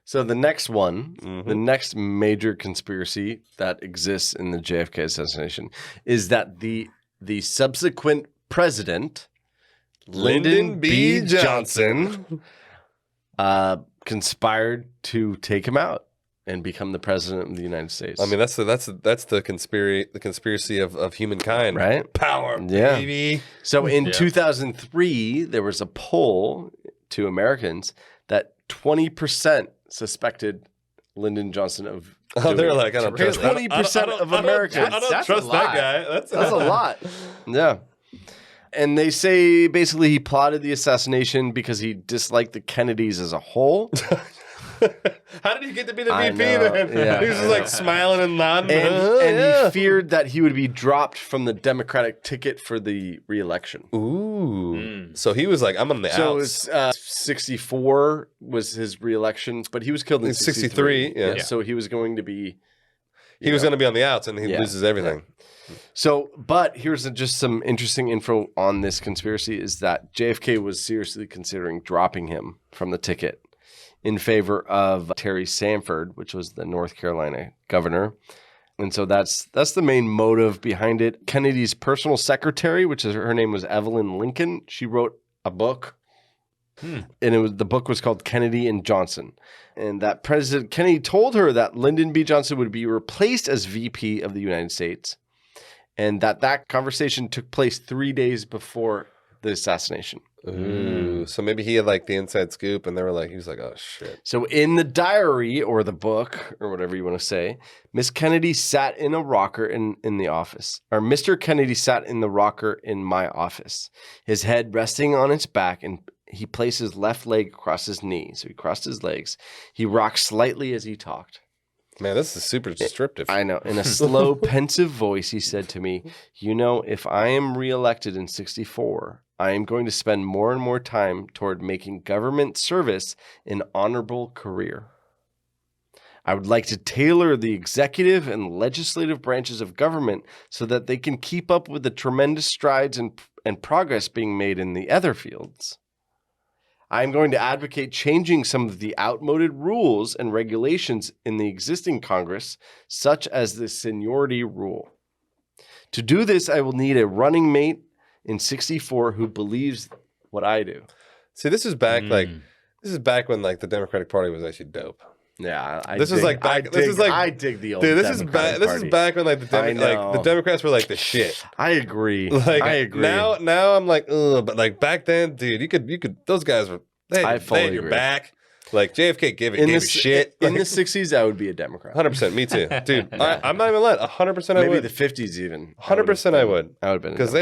So the next one, the next major conspiracy that exists in the JFK assassination is that the subsequent president, Lyndon B. Johnson, conspired to take him out and become the president of the United States. I mean, that's the conspiracy of humankind, right? Power, Yeah. baby. So in 2003, there was a poll to Americans that 20% suspected Lyndon Johnson of. Oh, they're like, I don't trust that. 20% of Americans. I don't That's trust a that lot. guy. That's a lot. Yeah. And they say basically he plotted the assassination because he disliked the Kennedys as a whole. How did he get to be the I VP know, then? yeah. He was just like smiling and nodding. And he feared that he would be dropped from the Democratic ticket for the re-election. Ooh. So he was like, I'm on the So it outs. was 64 was his re-election, but he was killed in 63, yeah. So he was going to be... He was going to be on the outs and he loses everything. So, but here's just some interesting info on this conspiracy is that JFK was seriously considering dropping him from the ticket in favor of Terry Sanford, which was the North Carolina governor. And so that's the main motive behind it. Kennedy's personal secretary, which is her name was Evelyn Lincoln, she wrote a book. And the book was called Kennedy and Johnson. And that President Kennedy told her that Lyndon B. Johnson would be replaced as VP of the United States. And that conversation took place 3 days before the assassination. Ooh. So maybe he had like the inside scoop and they were like, he was like, oh shit. So in the diary or the book or whatever you want to say, Miss Kennedy sat in a rocker in the office. Or Mr. Kennedy sat in the rocker in my office, his head resting on its back, and he placed his left leg across his knee. So he crossed his legs. He rocked slightly as he talked. Man, this is super descriptive. I know. In a slow, pensive voice, he said to me, you know, if I am reelected in 64, I am going to spend more and more time toward making government service an honorable career. I would like to tailor the executive and legislative branches of government so that they can keep up with the tremendous strides and progress being made in the other fields. I am going to advocate changing some of the outmoded rules and regulations in the existing Congress, such as the seniority rule. To do this, I will need a running mate in 64 who believes what I do. See, this is back when like the Democratic Party was actually dope. Yeah, I This dig, is like back. I this dig, is like I dig the old. dude. This Democratic is back. Party. This is back when like the Democrats were like the shit. I agree. Like I agree. Now I'm like, ugh, but like back then, dude, you could. Those guys were. They I had fully your agree. back. Like JFK gave a shit. In the 60s, I would be a Democrat. 100%. Me too, dude. I'm not even lying. 100%. I Maybe would. the 50s even. 100%. I would. I would have been Because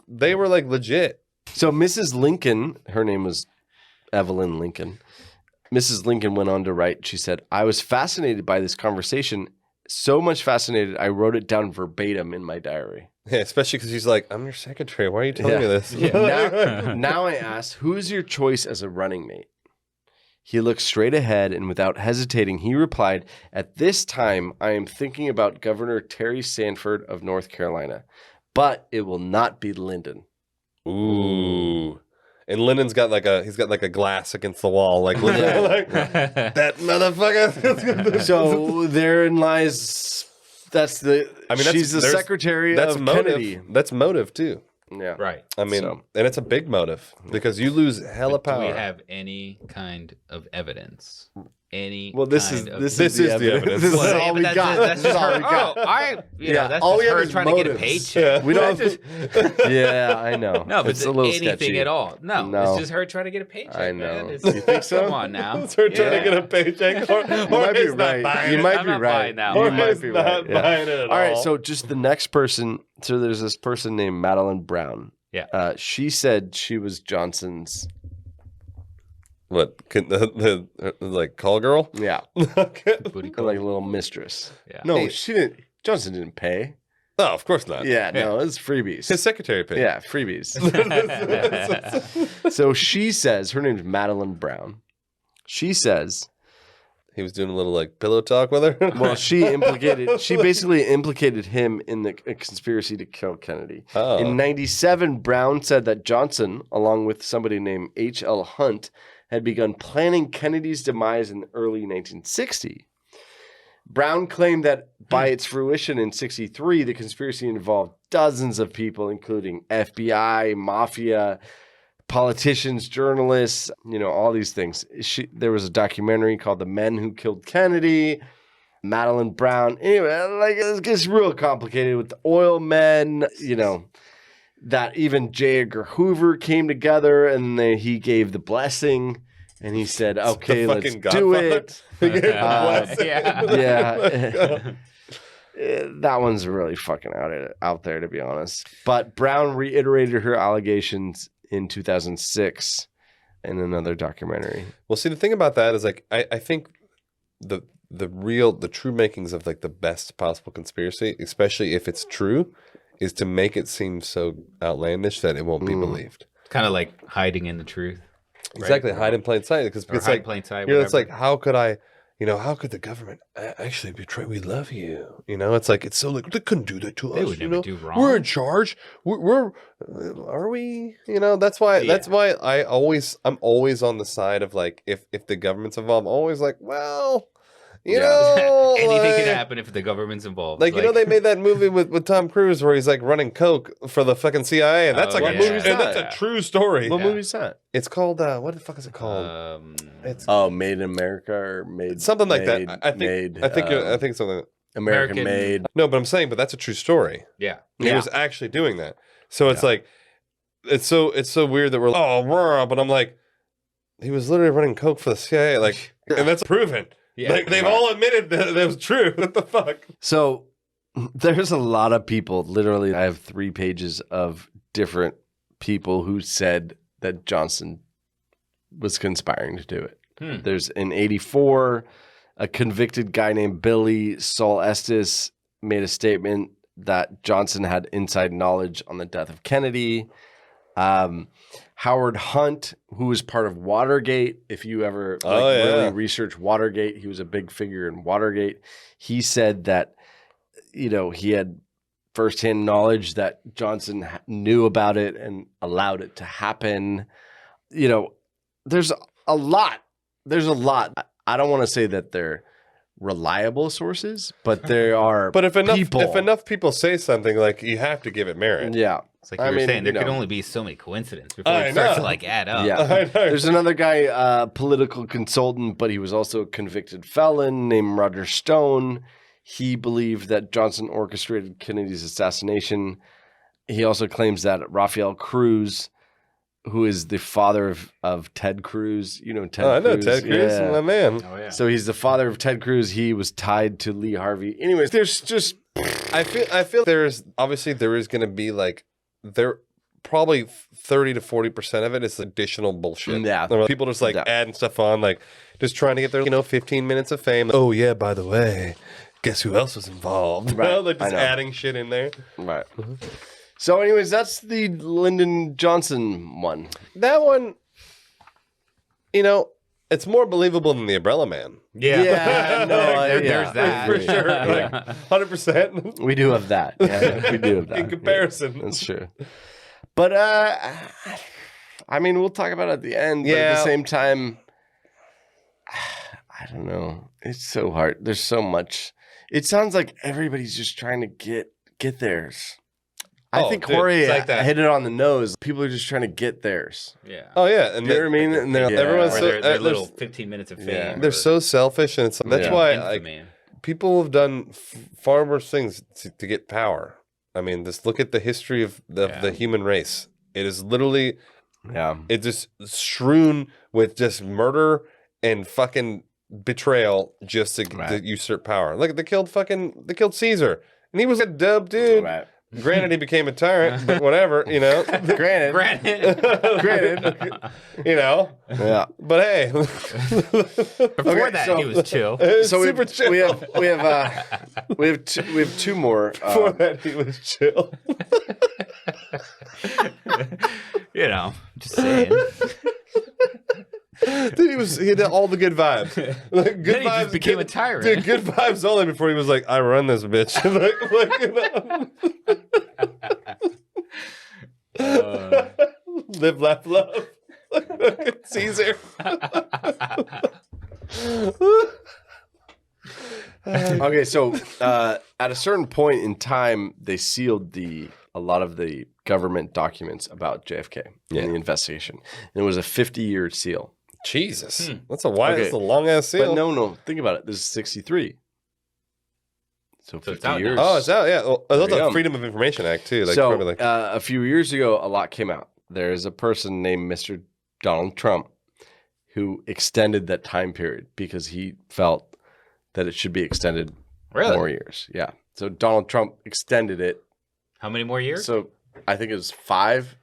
they were like legit. So Mrs. Lincoln, her name was Evelyn Lincoln. Mrs. Lincoln went on to write, she said, I was fascinated by this conversation, so much fascinated, I wrote it down verbatim in my diary. Yeah, especially because he's like, I'm your secretary. Why are you telling me this? Now I asked, who is your choice as a running mate? He looked straight ahead, and without hesitating, he replied, "At this time, I am thinking about Governor Terry Sanford of North Carolina, but it will not be Lyndon." Ooh. And Lyndon's got like a glass against the wall, like, like that motherfucker. So therein lies. That's the. I mean, she's the secretary that's of motive. Kennedy. That's motive too. Yeah, Right. I mean, and it's a big motive because you lose hella But power. do we have any kind of evidence? Any Well, this kind is of this This is the is the evidence. evidence. This is Well, yeah, all but we that's got. just This is all we her. got. Oh, all right. Yeah, That's all just we have her is trying to get a motives. paycheck. We don't. That's just- Yeah, I know. no, but it's a little anything sketchy at all. No, No. it's just her trying to get a paycheck. I know. Man. It's, You think so? Come on now. It's her trying to Yeah. get a paycheck. Or You might be he's not right. buying You it. might I'm be not right. buying that You one. might He's be not right. Yeah. buying it at All right, all. so just the next person. So there's this person named Madeline Brown. Yeah. She said she was Johnson's. What? The like call girl? Yeah, Okay. Booty call. like a little mistress. Yeah. No, Hey. she didn't. Johnson didn't pay. No, of course not. Yeah, no, it's freebies. His secretary paid. Yeah, freebies. So she says her name's Madeline Brown. She says, He was doing a little like pillow talk with her. well, she basically implicated him in the conspiracy to kill Kennedy. Oh. In 97, Brown said that Johnson, along with somebody named H.L. Hunt, had begun planning Kennedy's demise in early 1960. Brown claimed that by its fruition in 63, the conspiracy involved dozens of people, including FBI, mafia, politicians, journalists, all these things. There was a documentary called The Men Who Killed Kennedy, Madeline Brown. Anyway, like it gets real complicated with the oil men, that even J. Edgar Hoover came together and he gave the blessing and he said, okay, let's fucking do it. Yeah. Yeah. That one's really fucking out there, to be honest. But Brown reiterated her allegations in 2006 in another documentary. Well, see, the thing about that is like I think the true makings of like the best possible conspiracy, especially if it's true, is to make it seem so outlandish that it won't be believed. Kind of like hiding in the truth. Right? Exactly, hide in plain sight because Or it's hide like in plain sight, it's whatever. like how could I, how could the government actually betray? We love you. It's like it's so like they couldn't do that to us. They would never do wrong. We're in charge. We're are we? That's why I'm always on the side of like if the government's involved, I'm always like, well, anything like, could happen if the government's involved. Like they made that movie with Tom Cruise where he's like running coke for the fucking CIA, and that's Oh, like a yeah. movie, and that's a true story. What movie's that? It's called what the fuck is it called? It's Made in America or made something like made, that. I think something. American made. No, but I'm saying, but that's a true story. Yeah. He was actually doing that. So it's like, it's so weird that we're like, but I'm like, he was literally running coke for the CIA, like, and that's proven. Yeah. Like they've all admitted that it was true. What the fuck? So there's a lot of people. Literally, I have 3 pages of different people who said that Johnson was conspiring to do it. There's in 84, a convicted guy named Billy Saul Estes made a statement that Johnson had inside knowledge on the death of Kennedy. Howard Hunt, who was part of Watergate, if you ever really research Watergate, he was a big figure in Watergate. He said that, he had firsthand knowledge that Johnson knew about it and allowed it to happen. There's a lot. I don't want to say that they're reliable sources, but there are. But if enough people say something, like you have to give it merit. Yeah. It's like you were saying, there could only be so many coincidences before I it starts to know. like add up. Yeah. There's another guy, political consultant, but he was also a convicted felon named Roger Stone. He believed that Johnson orchestrated Kennedy's assassination. He also claims that Rafael Cruz, who is the father of Ted Cruz, Ted I know Cruz. Ted Cruz, Yeah. my man. Oh, yeah. So he's the father of Ted Cruz. He was tied to Lee Harvey. Anyways, there's just I feel there is going to be like there probably 30 to 40% of it is additional bullshit. Yeah. People just like Yeah. adding stuff on, like just trying to get their 15 minutes of fame. Oh yeah, by the way, guess who else was involved? Right. They're just I know. adding shit in there. right. So, anyways, that's the Lyndon Johnson one. That one, It's more believable than the Umbrella Man. Yeah, there's that For sure. Like, 100%. We do have that. Yeah, we do have that. In comparison. Yeah, that's true. But I mean, we'll talk about it at the end. But at the same time, I don't know. It's so hard. There's so much. It sounds like everybody's just trying to get theirs. I think Jorge hit it on the nose. People are just trying to get theirs. Yeah. Oh yeah, and you know what I mean? And everyone's so their little 15 minutes of fame. They're so selfish, and that's why people have done far worse things to get power. I mean, just look at the history of the human race. It is literally, it's just strewn with just murder and fucking betrayal just to usurp power. Look, they killed Caesar, and he was a dub dude. Right. Granted, he became a tyrant, but whatever, you know. Granted. You know. Yeah. But hey, before that, he was chill. So super chill. we have two more. Before that, he was chill. You know, just saying. Dude, he had all the good vibes. Like, good Then he vibes just became a tyrant. Dude, good vibes only before he was like, I run this bitch. Live, laugh, love. Caesar. Okay, so at a certain point in time, they sealed a lot of the government documents about JFK in the investigation. And it was a 50-year seal. Jesus. That's a long ass seal. But no, think about it. This is 63. So 50 years. Oh, it's out, yeah. Well, that's the Freedom of Information Act, too. Like, so a few years ago, a lot came out. There's a person named Mr. Donald Trump who extended that time period because he felt that it should be extended more years. Yeah. So Donald Trump extended it. How many more years? So I think it was 5.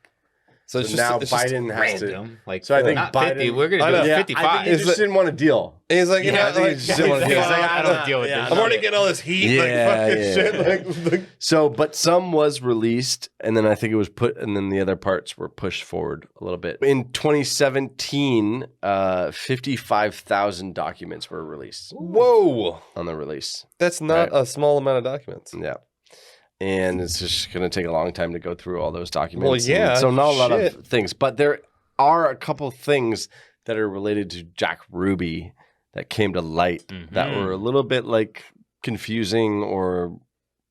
So now Biden has random. to. So I think not Biden. 50. We're going to do 55. I think he just didn't want to deal. He's like, you know, he just didn't want to deal. I don't deal with this. I'm already getting all this heat. Shit. So, but some was released, and then I think it was and then the other parts were pushed forward a little bit. In 2017, 55,000 documents were released. Whoa. On the release. That's not a small amount of documents. Yeah. And it's just going to take a long time to go through all those documents. Well, yeah. So not a lot of things. But there are a couple things that are related to Jack Ruby that came to light that were a little bit like confusing. Or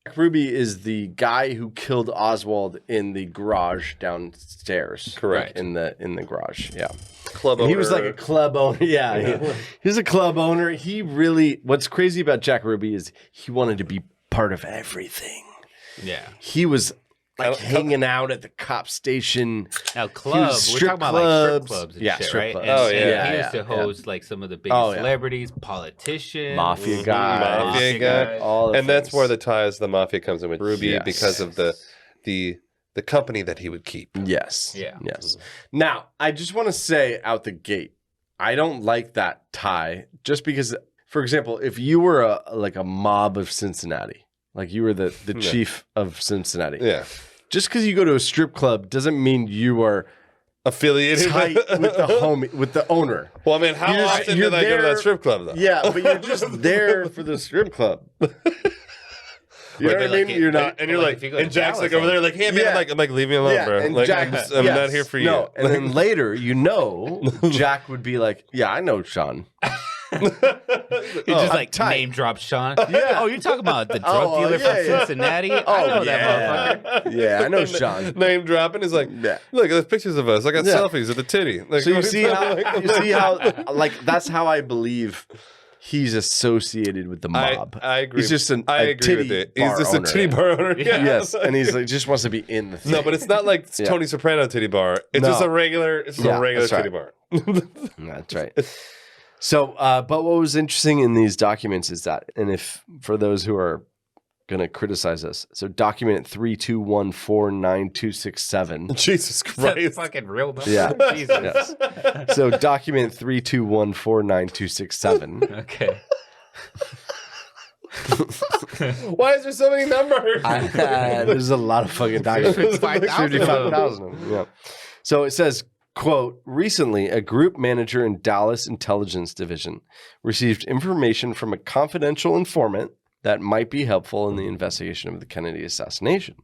Jack Ruby is the guy who killed Oswald in the garage downstairs. Correct. Right? In the garage. Yeah. Club owner. He was like a club owner. Yeah. He was a club owner. He really, what's crazy about Jack Ruby is he wanted to be part of everything. Yeah. He was like hanging out at the cop station. Now, clubs, we're talking about like strip clubs and shit, strip right? clubs. And, Oh, yeah. and he used to host like some of the biggest celebrities, politicians, Mafia guys. All and that's where the ties of the mafia comes in with Ruby because of the company that he would keep. Yes. Yeah. Yes. Now, I just want to say out the gate, I don't like that tie just because, for example, if you were a mob of Cincinnati, like you were the chief of Cincinnati. Yeah. Just because you go to a strip club doesn't mean you are affiliated tight with the owner. Well, I mean, how often did I go to that strip club though? Yeah, but you're just there for the strip club. You know what I mean? You're not, and you're like, and Jack's like over there, like, hey man, I'm like, leave me alone, bro. And like, Jack, I'm not here for you. No, and then later, Jack would be like, yeah, I know Sean. You just like name drop Sean. Yeah. Oh, you're talking about the drug dealer from Cincinnati? I know that motherfucker. Yeah, I know Sean. Name dropping is like, look, there's pictures of us. I got selfies of the titty. Like, so you see how like that's how I believe he's associated with the mob. I agree. He's just a titty bar He's just a titty bar owner. Yeah. Yes, and he's like just wants to be in the thing. No, but it's not like Tony Soprano titty bar. It's just a regular titty bar. That's right. So, but what was interesting in these documents is that, and if for those who are going to criticize us, so document 321499267. Jesus Christ. That's fucking real number. Yeah. Jesus. Yes. So document 321499267. Okay. Why is there so many numbers? There's a lot of fucking documents. 55,000. 55,000. Yeah. So it says, Quote, recently, a group manager in Dallas Intelligence Division received information from a confidential informant that might be helpful in the investigation of the Kennedy assassination.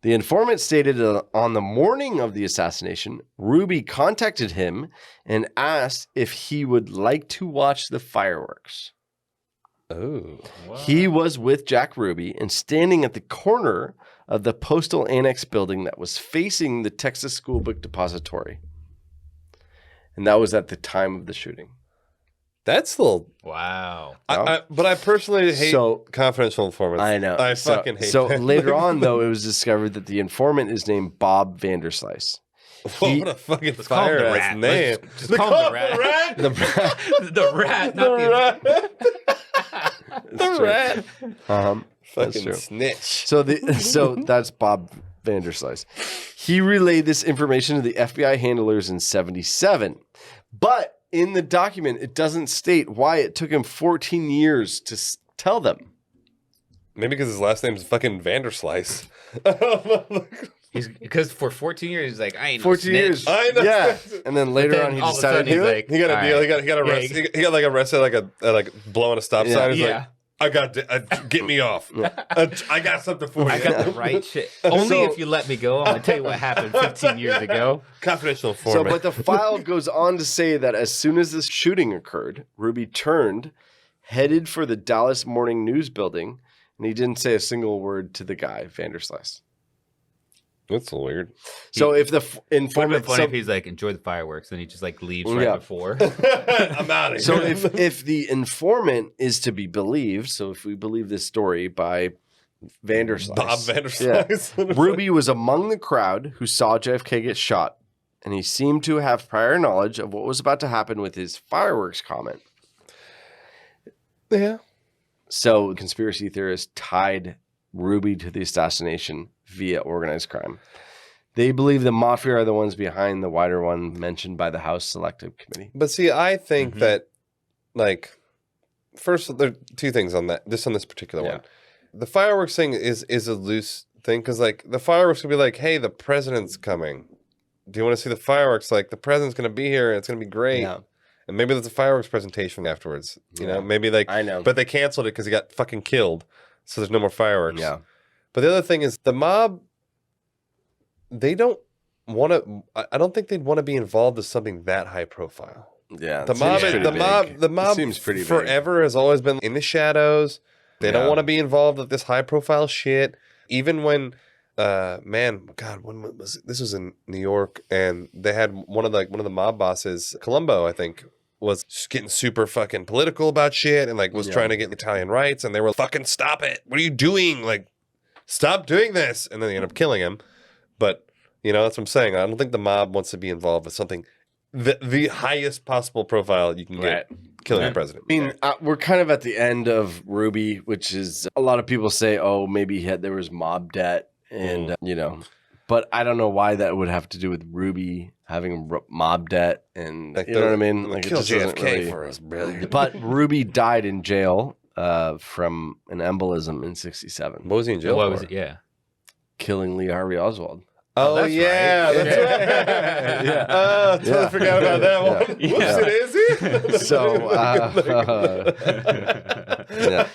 The informant stated on the morning of the assassination, Ruby contacted him and asked if he would like to watch the fireworks. Oh. He was with Jack Ruby and standing at the corner of the Postal Annex building that was facing the Texas School Book Depository. And that was at the time of the shooting. That's a little... Wow. But I personally hate confidential informants. I know. I fucking hate So them. later on, though, it was discovered that the informant is named Bob Vanderslice. What a fucking call him the fire-ass rat. name. Just call him the rat. The rat, not the... The rat. That's Fucking true. snitch. So that's Bob Vanderslice. He relayed this information to the FBI handlers in 1977. But in the document, it doesn't state why it took him 14 years to tell them. Maybe because his last name's fucking Vanderslice. Because for 14 years, he's like, I ain't 14 no years. snitch. I know. Yeah. And then later then on, he all of a decided sudden to do he's it. like, He got a all deal. right. He got arrested. He got like arrested like blowing a stop Yeah. sign. He's Yeah. like, get me off. I got something for you. I got the right shit. Only if you let me go. I'm going to tell you what happened 15 years ago. Confidential So, informant. but the file goes on to say that as soon as this shooting occurred, Ruby turned, headed for the Dallas Morning News building, and he didn't say a single word to the guy, Vanderslice. That's weird. So if the It would have informant, been funny if he's like, enjoy the fireworks, and he just like leaves right Yeah. before. I'm out of here. so if the informant is to be believed, so if we believe this story by Vanderslice, Bob Vanderslice. yeah, Ruby was among the crowd who saw JFK get shot, and he seemed to have prior knowledge of what was about to happen with his fireworks comment. Yeah. So conspiracy theorists tied Ruby to the assassination via organized crime. They believe the mafia are the ones behind the wider one mentioned by the House Selective Committee. But see, I think that, like, first, there are two things on that. Just on this particular one. The fireworks thing is a loose thing because, like, the fireworks could be like, hey, the president's coming. Do you want to see the fireworks? Like, the president's going to be here. And it's going to be great. Yeah. And maybe there's a fireworks presentation afterwards. You know, maybe like, I know. But they canceled it because he got fucking killed. So there's no more fireworks. Yeah. But the other thing is the mob, they don't want to, I don't think they'd want to be involved with something that high profile. Yeah. The mob seems pretty big. forever has always been in the shadows. They don't Yeah. want to be involved with this high profile shit. Even when, when was it? This was in New York, and they had one of the mob bosses, Colombo, I think, was just getting super fucking political about shit and like was trying to get Italian rights, and they were fucking stop it. What are you doing? Like, stop doing this. And then they end up killing him. But you know, that's what I'm saying. I don't think the mob wants to be involved with something the highest possible profile you can get, killing the president. I mean, we're kind of at the end of Ruby, which is a lot of people say, oh, maybe there was mob debt, and you know, but I don't know why that would have to do with Ruby having mob debt, and Like you know what I mean? Like, Like kill it just doesn't JFK really- for us, brother. But Ruby died in jail from an embolism in '67, What was he in jail What for? was it? Yeah. killing Lee Harvey Oswald. Oh, that's yeah, right. that's right. Yeah. Totally forgot about that one. Yeah. Whoops, it is he? So, yeah.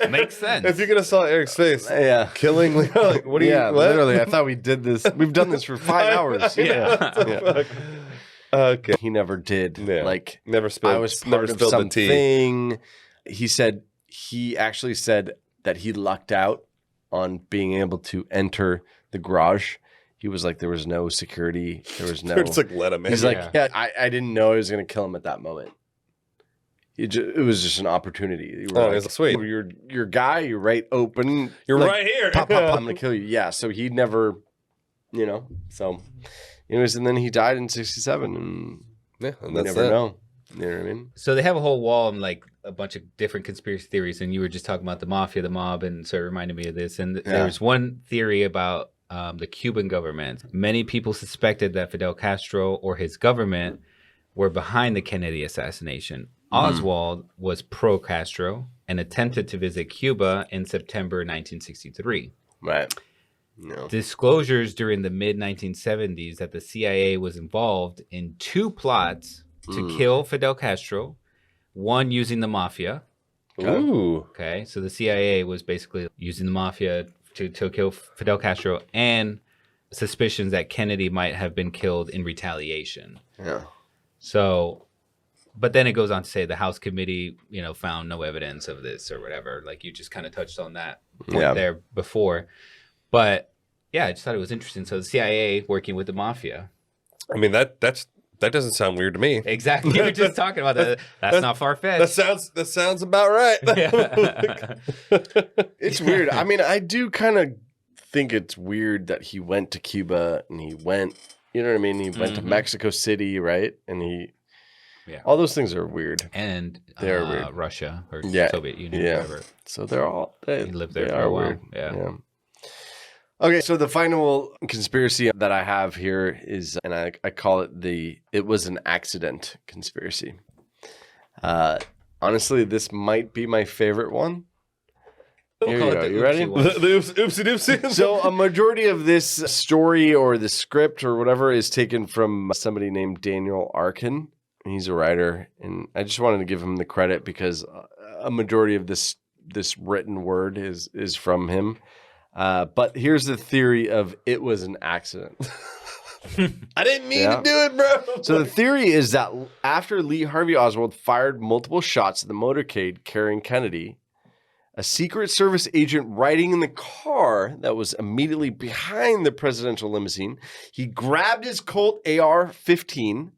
Makes sense. If you're gonna saw Eric's face, Yeah. killing, like, what do you? Yeah, what? literally. I thought we did this. We've done this for 5 hours. Yeah. Okay, He never did. Yeah. Like, never spilled. I was never part of spilled the tea. something. He actually said that he lucked out on being able to enter the garage. He was like, there was no security. There was no. It's like let him in. He's like, yeah, I didn't know I was going to kill him at that moment. It was just an opportunity. You were Oh, like, it's sweet. Your guy, you're right open. You're Like, right here. Pop, pop, I'm going to kill you. Yeah. So he never, so anyways, and then he died in 1967, and Yeah, and we that's never it. know. You know what I mean? So they have a whole wall and like a bunch of different conspiracy theories, and you were just talking about the mafia, the mob, and so it reminded me of this. And there's one theory about the Cuban government. Many people suspected that Fidel Castro or his government were behind the Kennedy assassination. Oswald was pro-Castro and attempted to visit Cuba in September 1963. Right. No. disclosures during the mid 1970s that the CIA was involved in 2 plots to kill Fidel Castro, one using the mafia. Ooh. Okay, so the CIA was basically using the mafia to kill Fidel Castro, and suspicions that Kennedy might have been killed in retaliation. Yeah. So, but then it goes on to say the House committee, found no evidence of this or whatever. Like you just kind of touched on that point there before. But yeah, I just thought it was interesting. So the CIA working with the mafia. I mean, that doesn't sound weird to me. Exactly. We were just talking about that. That's not far-fetched. That sounds about right. It's weird. I mean, I do kind of think it's weird that he went to Cuba and he went, you know what I mean? He went to Mexico City, right? And all those things are weird. And they're weird. Russia or Yeah. Soviet Union, Yeah. whatever. So they lived there they for a are while. weird. Yeah. Okay, so the final conspiracy that I have here is, and I call it it was an accident conspiracy. Honestly, this might be my favorite one. Here you go. You ready? The oopsie doopsie. So a majority of this story or the script or whatever is taken from somebody named Daniel Arkin. He's a writer, and I just wanted to give him the credit because a majority of this written word is from him. But here's the theory of it was an accident. I didn't mean to do it, bro. So the theory is that after Lee Harvey Oswald fired multiple shots at the motorcade carrying Kennedy, a Secret Service agent riding in the car that was immediately behind the presidential limousine, he grabbed his Colt AR-15,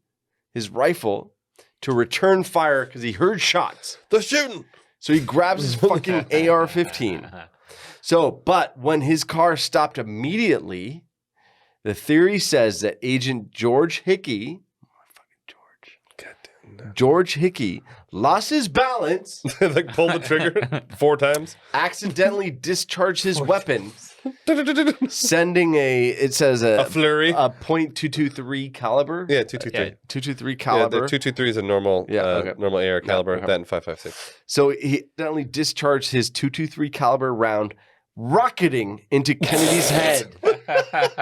his rifle, to return fire because he heard shots. They're shooting. So he grabs his fucking AR-15. So, but when his car stopped immediately, the theory says that Agent George Hickey, George Hickey, lost his balance, Like pulled the trigger 4 times. accidentally discharged his weapon, sending it says A flurry. a .223 caliber. Yeah, 223. 223 Yeah, caliber. the 223 is a normal normal AR caliber. okay. That and 5.56. So he accidentally discharged his .223 caliber round, rocketing into Kennedy's head.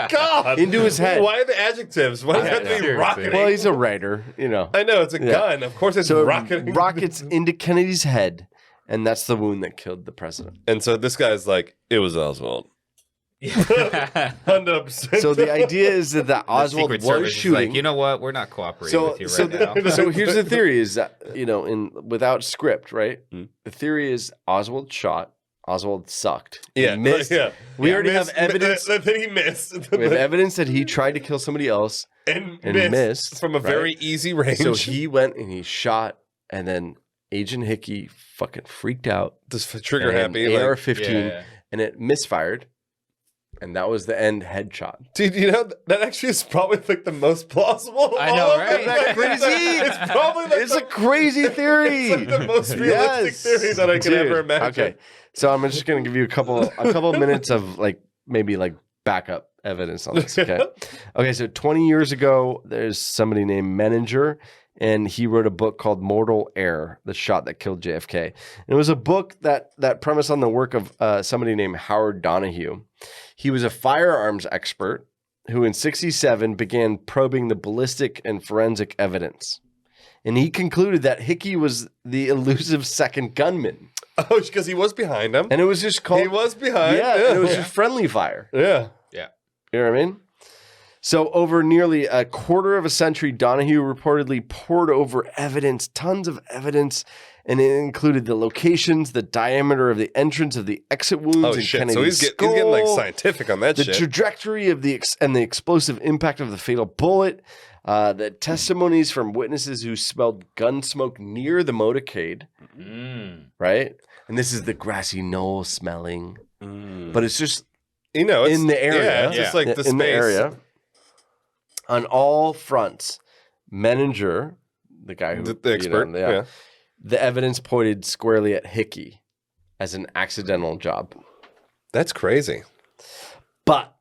God, Into his head. Why the adjectives? Why does it have to be seriously. rocketing? Well, he's a writer, you know. I know it's a gun. Of course, it's So rocketing. it rockets into Kennedy's head, and that's the wound that killed the president. And so this guy's like, it was Oswald. 100%. So the idea is that Oswald Secret was Service is shooting. like, you know what? We're not cooperating with you right now. So here's the theory: is that without script, right? The theory is Oswald shot. Oswald sucked. He missed. We already have evidence. That he missed. We have evidence that he tried to kill somebody else and missed from a very easy range. So he went and he shot, and then Agent Hickey fucking freaked out. Just trigger and happy. Like, AR-15, and it misfired, and that was the end headshot. dude, that actually is probably like the most plausible. I know, of right? them. Isn't that crazy? It's probably like It's a crazy theory. It's like the most realistic theory that I can Dude. ever imagine. Okay, so I'm just gonna give you a couple minutes of maybe backup evidence on this. Okay, okay. So 20 years ago, there's somebody named Menninger, and he wrote a book called Mortal Air: The Shot That Killed JFK. And it was a book that premised on the work of somebody named Howard Donahue. He was a firearms expert who in '67 began probing the ballistic and forensic evidence. And he concluded that Hickey was the elusive second gunman. Oh, because he was behind him. And it was just called... He was behind. Yeah, and it was just friendly fire. Yeah. You know what I mean? So over nearly a quarter of a century, Donahue reportedly poured over evidence, tons of evidence, and it included the locations, the diameter of the entrance of the exit wounds Oh, in shit. Kennedy's So he's getting like skull, scientific on that the shit. trajectory of the explosive impact of the fatal bullet, the testimonies from witnesses who smelled gun smoke near the motorcade, right? And this is the grassy knoll smelling, but it's just it's in the area. Yeah, it's just like the space. in the area. On all fronts, Menninger, the guy who The expert. the evidence pointed squarely at Hickey as an accidental job. That's crazy. But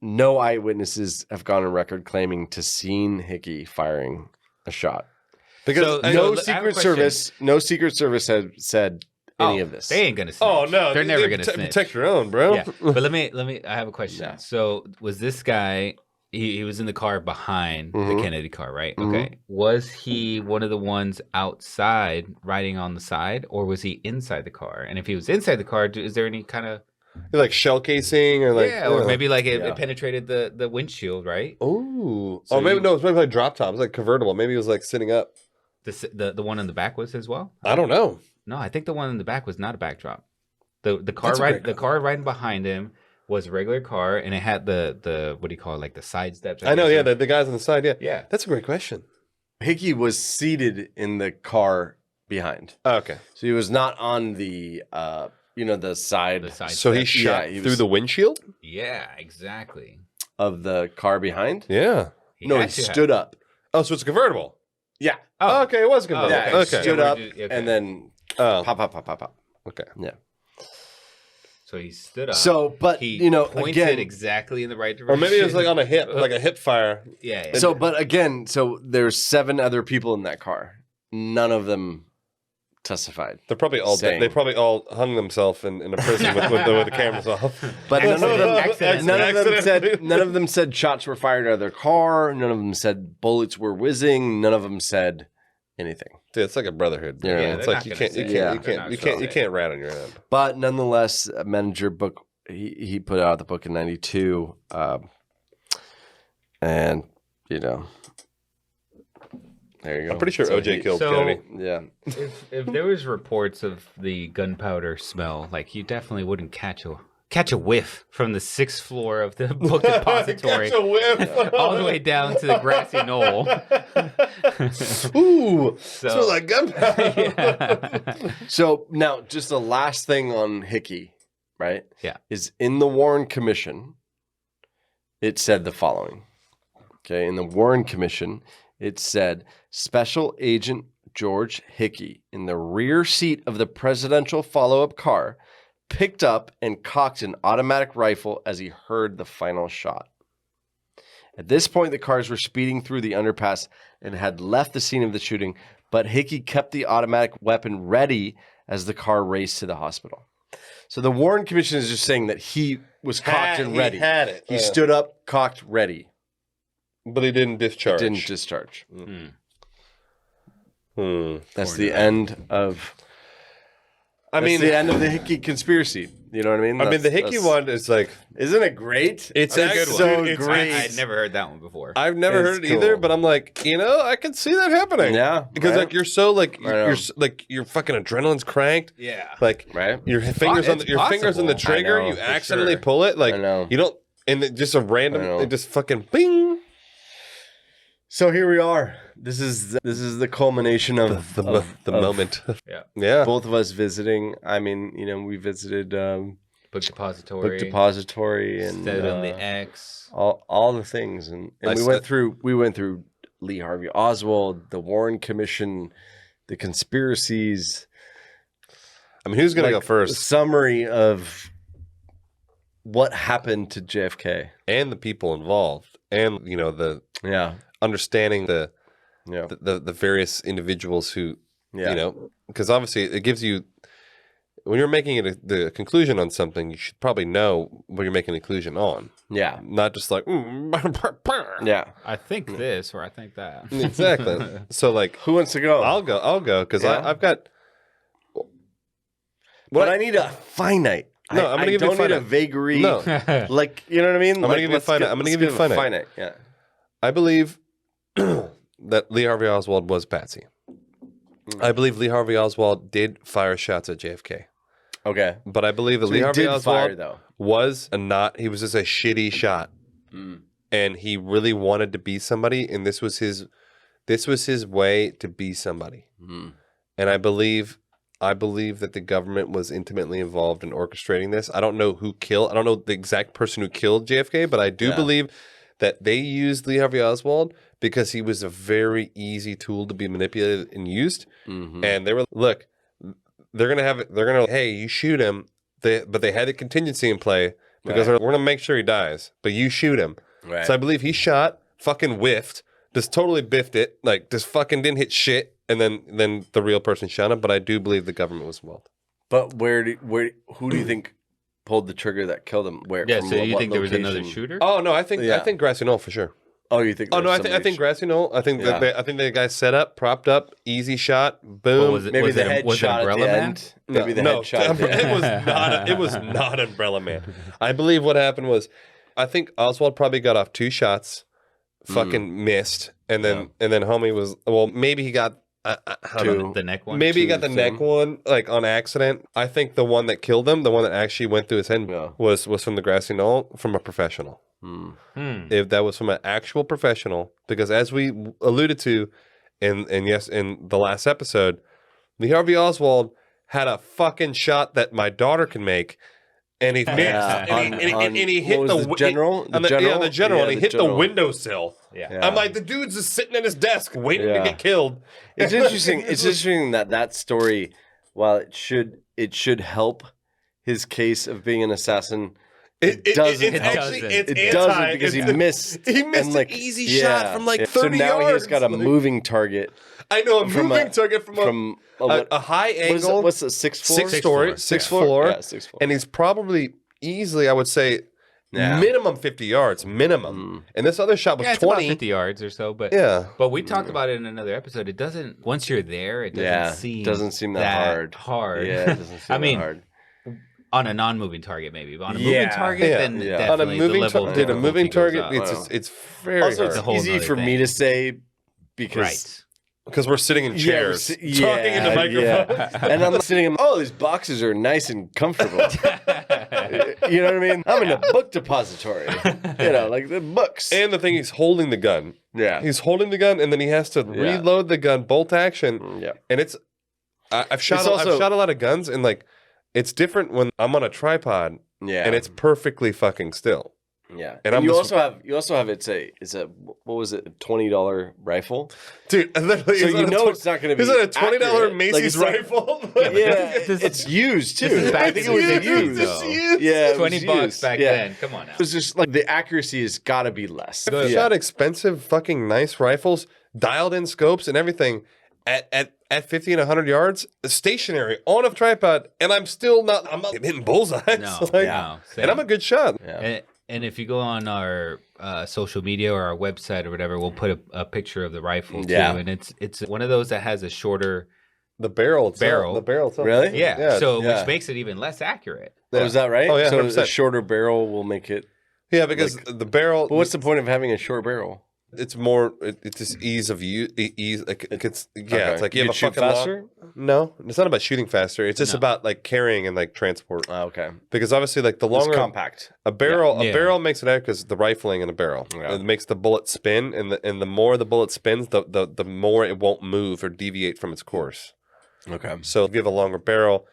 no eyewitnesses have gone on record claiming to seen Hickey firing a shot. Because So- No I have a Secret question. Service has said any of this. They ain't gonna snitch. Oh no, they're never gonna snitch. protect your own, bro. Yeah, but let me. I have a question. Yeah. So was this guy? He was in the car behind Mm-hmm. the Kennedy car, right? Okay. Was he one of the ones outside riding on the side, or was he inside the car? And if he was inside the car, is there any kind of Like shell casing or like or maybe like it penetrated the windshield, right? oh, So maybe no, it's maybe like drop top. It's like convertible. Maybe it was like sitting up. The one in the back was as well. I don't know. No, I think the one in the back was not a backdrop. The car That's a right great the car riding behind him was a regular car, and it had the what do you call it, like the side steps? I know, guess, yeah, or- the guys on the side, yeah. Yeah. That's a great question. Hickey was seated in the car behind. Oh, okay. So he was not on the, the side, the side. So he steps. shot he through was- the windshield? Yeah, exactly. of the car behind. Yeah. No, he had to have- stood up. Oh, so it's a convertible. Yeah. Oh, okay, it was a convertible. Yeah, he okay. stood Yeah, up we're just- and then Oh, pop, pop, pop, pop, pop. okay. Yeah. So he stood up. So, but, he pointed again, exactly in the right direction. Or maybe it was like on a hip, like a hip fire. yeah. so, but again, so there's 7 other people in that car. None of them testified. They're probably all Same. they probably all hung themselves in a prison with the cameras off. But none of them, Accidentally. none of them said shots were fired out of their car. None of them said bullets were whizzing. None of them said anything. Dude, it's like a brotherhood. Yeah, it's they're like not gonna say it. you can't rat on your end. But nonetheless, Menninger book he put out the book in '92, and there you go. I'm pretty sure So OJ he- killed So- Kennedy. Yeah, if there was reports of the gunpowder smell, like you definitely wouldn't catch a whiff from the 6th floor of the book depository Catch a whiff. all the way down to the grassy knoll. Ooh, So- smells like gunpowder. Yeah. So now, just the last thing on Hickey, right? Yeah. Is in the Warren Commission, it said the following. Okay, in the Warren Commission, it said Special Agent George Hickey in the rear seat of the presidential follow-up car picked up and cocked an automatic rifle as he heard the final shot. At this point, the cars were speeding through the underpass and had left the scene of the shooting, but Hickey kept the automatic weapon ready as the car raced to the hospital. So the Warren Commission is just saying that he was cocked and ready. He had it. He stood up, cocked, ready. But he didn't discharge. Didn't discharge. That's Poor the guy. end of. I mean, the end of the Hickey conspiracy. You know what I mean? the Hickey That's- one is like Isn't it great? it's I mean, actually so it's- great. I'd never heard that one before. I've never It's heard it either, cool. but I'm like, I can see that happening. Yeah, because right? like you're so like I know. you're like your fucking adrenaline's cranked. yeah. Like Right? your fingers on it's your fingers on the possible. trigger, I know, you for accidentally sure. pull it. Like I know. you don't, and it just a I know. random, it just fucking bing. So here we are. This is the culmination of The of moment. Yeah. Yeah. both of us visiting. I mean, we visited Book depository. book depository and Stood on the X. all the things, and I we went through Lee Harvey Oswald, the Warren Commission, the conspiracies. I mean, who's gonna go A first? summary of what happened to JFK. And the people involved, and the Yeah, understanding the yeah, the various individuals who yeah. because obviously it gives you when you're making it the conclusion on something, you should probably know what you're making the conclusion on, Yeah, not just like yeah. I think this or I think that. exactly. So like, Who wants to go? I'll go because Yeah. I've got. But I need a finite. No, I'm gonna give you a don't need a finite. vagary. No. Like, you know what I mean? gonna give you a finite. I'm gonna give you a finite. Yeah. I believe that Lee Harvey Oswald was Patsy. I believe Lee Harvey Oswald did fire shots at JFK, Okay. but I believe that So Lee he Harvey did Oswald fire, though. was he was just a shitty shot, and he really wanted to be somebody, and this was his way to be somebody. And I believe that the government was intimately involved in orchestrating this. I don't know I don't know the exact person who killed JFK, but I do believe that they used Lee Harvey Oswald because he was a very easy tool to be manipulated and used. And they were, look, they're gonna, hey, you shoot him. But they had a contingency in play because we're gonna make sure he dies, but you shoot him. Right. So I believe he shot, fucking whiffed, just totally biffed it, like just fucking didn't hit shit, and then the real person shot him. But I do believe the government was involved. But who do you think pulled the trigger that killed him? Where? Yeah, from so you what think there was another location? shooter? Oh no, I think Grassy Knoll for sure. Oh, you think? Oh no, I there's think Grassy Knoll. I think Yeah. I think the guy set up, propped up, easy shot, boom. What was it? Maybe was the it, head was it shot Umbrella at the Man? end. Maybe the no, head shot. At the end. it was not. It was not Umbrella Man. I believe what happened was, I think Oswald probably got off 2 shots, fucking missed, and then homie was maybe he got I don't know. The neck one? Maybe he got the thing. neck one like on accident. I think the one that killed him, the one that actually went through his head, was from the Grassy Knoll, from a professional. If that was from an actual professional, because as we alluded to in the last episode, Lee Harvey Oswald had a fucking shot that my daughter can make, and he missed, and he hit the general, on the general, and he hit the windowsill. Yeah. I'm like, the dude's just sitting at his desk waiting to Yeah. get killed. It's interesting. It's interesting that story, while it should help his case of being an assassin, it doesn't. It actually doesn't. it's It doesn't because he missed. He missed and, an easy shot from like 30 so now yards. he's got a moving target. I know, a from moving target from a high angle. What's the sixth floor? Sixth floor. Yeah, sixth floor. And he's probably easily, I would say, Yeah. minimum 50 yards, minimum. And this other shot was Yeah, it's about 20. 50 yards or so, but Yeah. we talked about it in another episode. It doesn't, once you're there, it doesn't doesn't seem that hard. Yeah, it doesn't seem I mean, that hard. on a non-moving target maybe, but on a Yeah. moving target, Yeah. then Yeah. definitely On a moving the level target, of dude, a moving difficulty target, goes up. it's very Also, hard. it's a whole easy nother for me thing. to say because Right. Because we're sitting in chairs, talking into microphones. And I'm sitting. Oh, these boxes are nice and comfortable. You know what I mean? I'm in a book depository. You know, like the books. And the thing, he's holding the gun. Yeah. He's holding the gun, and then he has to reload the gun, bolt action. Yeah. And it's, I've shot also- a lot of guns, and like, it's different when I'm on a tripod, Yeah. and it's perfectly fucking still. Yeah. And And I'm you just- also have it's a what was it, a $20 rifle? Dude, literally, So you know it's not going to be. Is it a $20 accurate. Macy's Like, it's not- rifle? Yeah, it's used too. This is back I think in it was the day, used. though. Yeah, it was 20 bucks used. back Yeah. then. Come on now. It was just like the accuracy has got to be less. I've shot expensive, fucking nice rifles, dialed in scopes and everything at 50 and 100 yards, stationary on a tripod, and I'm not hitting bullseyes. No, Like, no, and I'm a good shot. Yeah. And if you go on our social media or our website or whatever, we'll put a picture of the rifle too. Yeah. And it's one of those that has a shorter The barrel itself. Barrel. The barrel itself. Really? yeah. So yeah. which makes it even less accurate. Oh, is that right? Oh, yeah, So 100%. a shorter barrel will make it. Yeah, because the barrel. But what's the point of having a short barrel? It's more. It's just ease of use. Ease. Like, it's Okay. It's like you You have a shoot fucking faster? No, it's not about shooting faster. It's just No. about like carrying and like transport. Oh, okay. Because obviously, like the It's longer compact. a barrel, Yeah. a barrel makes it out because the rifling in a barrel. Yeah. It makes the bullet spin, and the more the bullet spins, the more it won't move or deviate from its course. Okay. So if you have a longer barrel,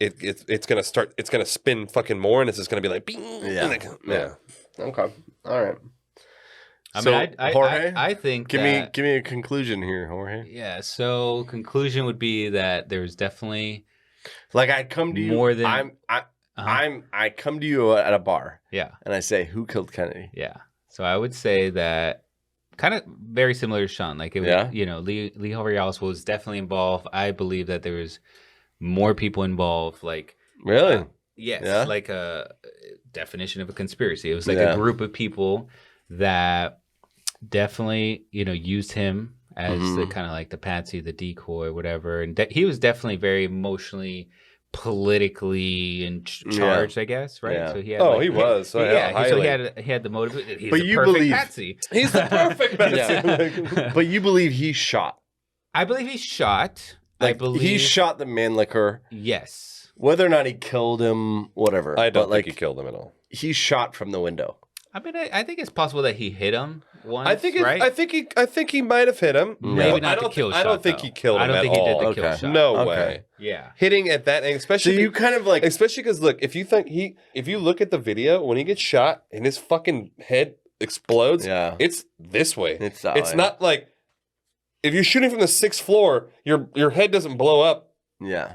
it's gonna spin fucking more, and it's just gonna be like, bing, Yeah. like, Yeah. Okay. All right. I So, mean, Jorge, I think Give that, me a conclusion here, Jorge. Yeah. So conclusion would be that there's definitely Like I come to you More than- I come to you at a bar yeah. and I say, who killed Kennedy? Yeah. So I would say that kind of very similar to Sean. Like, it was, Yeah. you know, Lee Harvey Oswald was definitely involved. I believe that there was more people involved. Like, Really? yes, Yeah. like a definition of a conspiracy. It was like Yeah. a group of people that definitely, you know, used him as the kind of like the patsy, the decoy, whatever. And he was definitely very emotionally, politically charged, I guess, right? Yeah. So he had, Oh, like, he was. So, yeah, yeah, so highly. he had the motive. He's But a you perfect believe- patsy. He's the perfect Yeah. But you believe he shot. I believe he's shot. I Like believe he shot the man liquor. Yes. Whether or not he killed him, whatever. I don't but, think he killed him at all. he shot from the window. I mean, I think it's possible that he hit him once. I think right? I think he might have hit him. Maybe But not I the don't kill think, shot. I don't think though. he killed him I don't at think he did all. the kill Okay. shot. No Okay. way. Yeah. Hitting at that angle, So especially you kind of like especially because look, if you look at the video when he gets shot and his fucking head explodes, Yeah. it's this way. It's that way. not like if you're shooting from the 6th floor, your head doesn't blow up Yeah.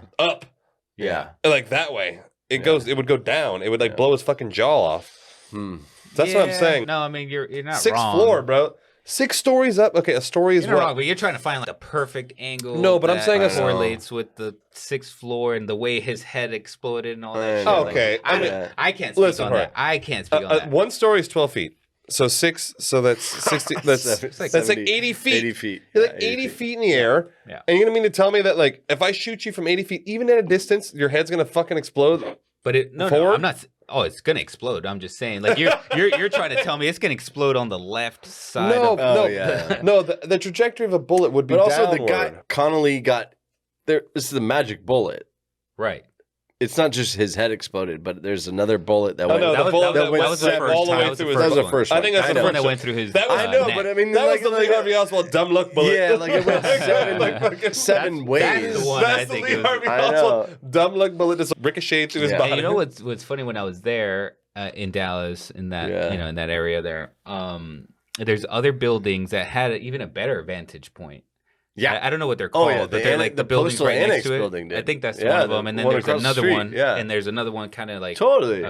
Yeah. like that way. It would go down. It would like blow his fucking jaw off. Hmm. That's what I'm Yeah. saying. No, I mean you're not 6th wrong. floor, bro. 6 stories up. Okay, a story is You're not what? wrong, but you're trying to find like a perfect angle. No, but I'm that saying a- correlates with the 6th floor and the way his head exploded and all that shit. Okay, Like, I mean, I can't speak listen, on Jorge. that. I can't speak on that. One story is 12 feet. So 6, so that's 60. That's It's like like 70, 80 feet. 80 feet. You're like Yeah, 80 feet in the air. Yeah. And you're gonna mean to tell me that like if I shoot you from 80 feet, even at a distance, your head's gonna fucking explode? But no, Forward? I'm not. Oh, it's gonna explode. I'm just saying, like you're trying to tell me it's gonna explode on the left side. No, of, no, yeah. no. The trajectory of a bullet would be But also downward. the guy Connolly got there. This is the magic bullet. right. It's not just his head exploded, but there's another bullet that Oh, went. no, the bullet that went was the first all the time. way That was through the his that was the one. first I one. think that's The the one first that went through his. That was, I know, neck. but I mean, that like, was the Lee Harvey Oswald dumb luck bullet. Yeah, like it went seven, Like fucking- seven ways. that's the one I That's the think Lee it was. Harvey I know. Oswald dumb luck bullet just ricocheted through his Yeah. body. And you know what's funny? When I was there in Dallas, in that in that area there, there's other buildings that had even a better vantage point. Yeah. I don't know what they're Oh, called, yeah, but the they're annex- like the the buildings Postal right next Annex to it. building did. I think that's Yeah, one of the them, and then one there's across the another street, one, yeah. and there's another one kind of like Totally. What do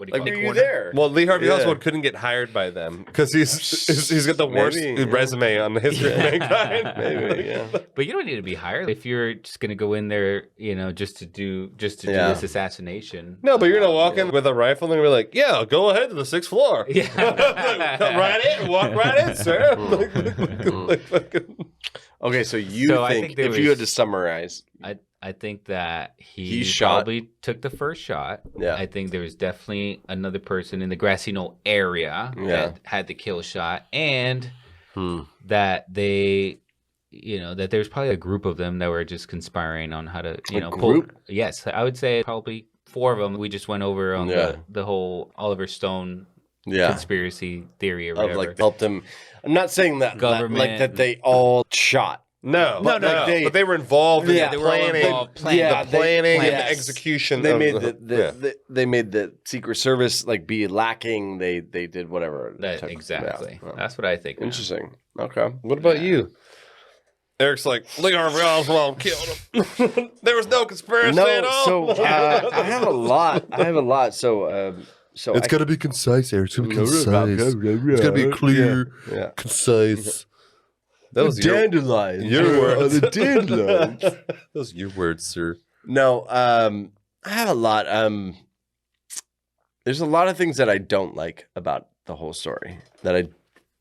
you Like, call were it? you Corner? there? Well, Lee Harvey Yeah. Oswald couldn't get hired by them because he's got the worst Maybe, yeah. resume on the history of mankind. Maybe, yeah. But you don't need to be hired if you're just gonna go in there, just to do Yeah. this assassination. No, but you're gonna walk in with a rifle and be like, "Yeah, go ahead to the 6th floor. Yeah. Come right in, walk right in, sir." Like fucking- Okay, so you So I think, think there if you had was- to summarize, I think that he shot. probably took the first shot. Yeah. I think there was definitely another person in the grassy knoll area Yeah. that had the kill shot, and that they, that there's probably a group of them that were just conspiring on how to, pull. group? Yes, I would say probably 4 of them. We just went over on Yeah. the whole Oliver Stone yeah, conspiracy theory or of whatever. like helped him. I'm not saying that Government. like that they all shot. No, But, like, they- but they were involved in Yeah, the they were all planning, involved planning. Yeah, the planning and yes. the execution. They of made the they made the Secret Service like be lacking. They did whatever. Exactly. Yeah. That's what I think. man. Interesting. Okay. What about you? Eric's like, Lee Harvey Oswald killed him. There was no conspiracy at No, all. so I have a lot. So It's I- got to be concise, Eric. It's got to be No, concise. no, It's got to be clear, yeah. concise. That was your, dandelions. your words. The dandelions. Those are your words, sir. No, I have a lot. There's a lot of things that I don't like about the whole story that I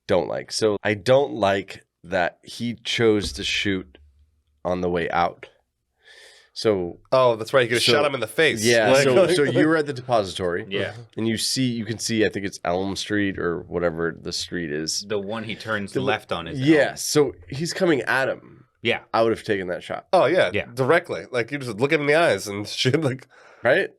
don't like. So I don't like that he chose to shoot on the way out. So Oh, that's right. You could have So- shot him in the face. yeah, Like- so you were at the depository, Yeah. and you can see I think it's Elm Street or whatever the street is. The one he turns left on is Yeah, so he's coming at him. Yeah. I would have taken that shot, Oh yeah, Yeah. directly. Like you just look him in the eyes and shoot. Like right?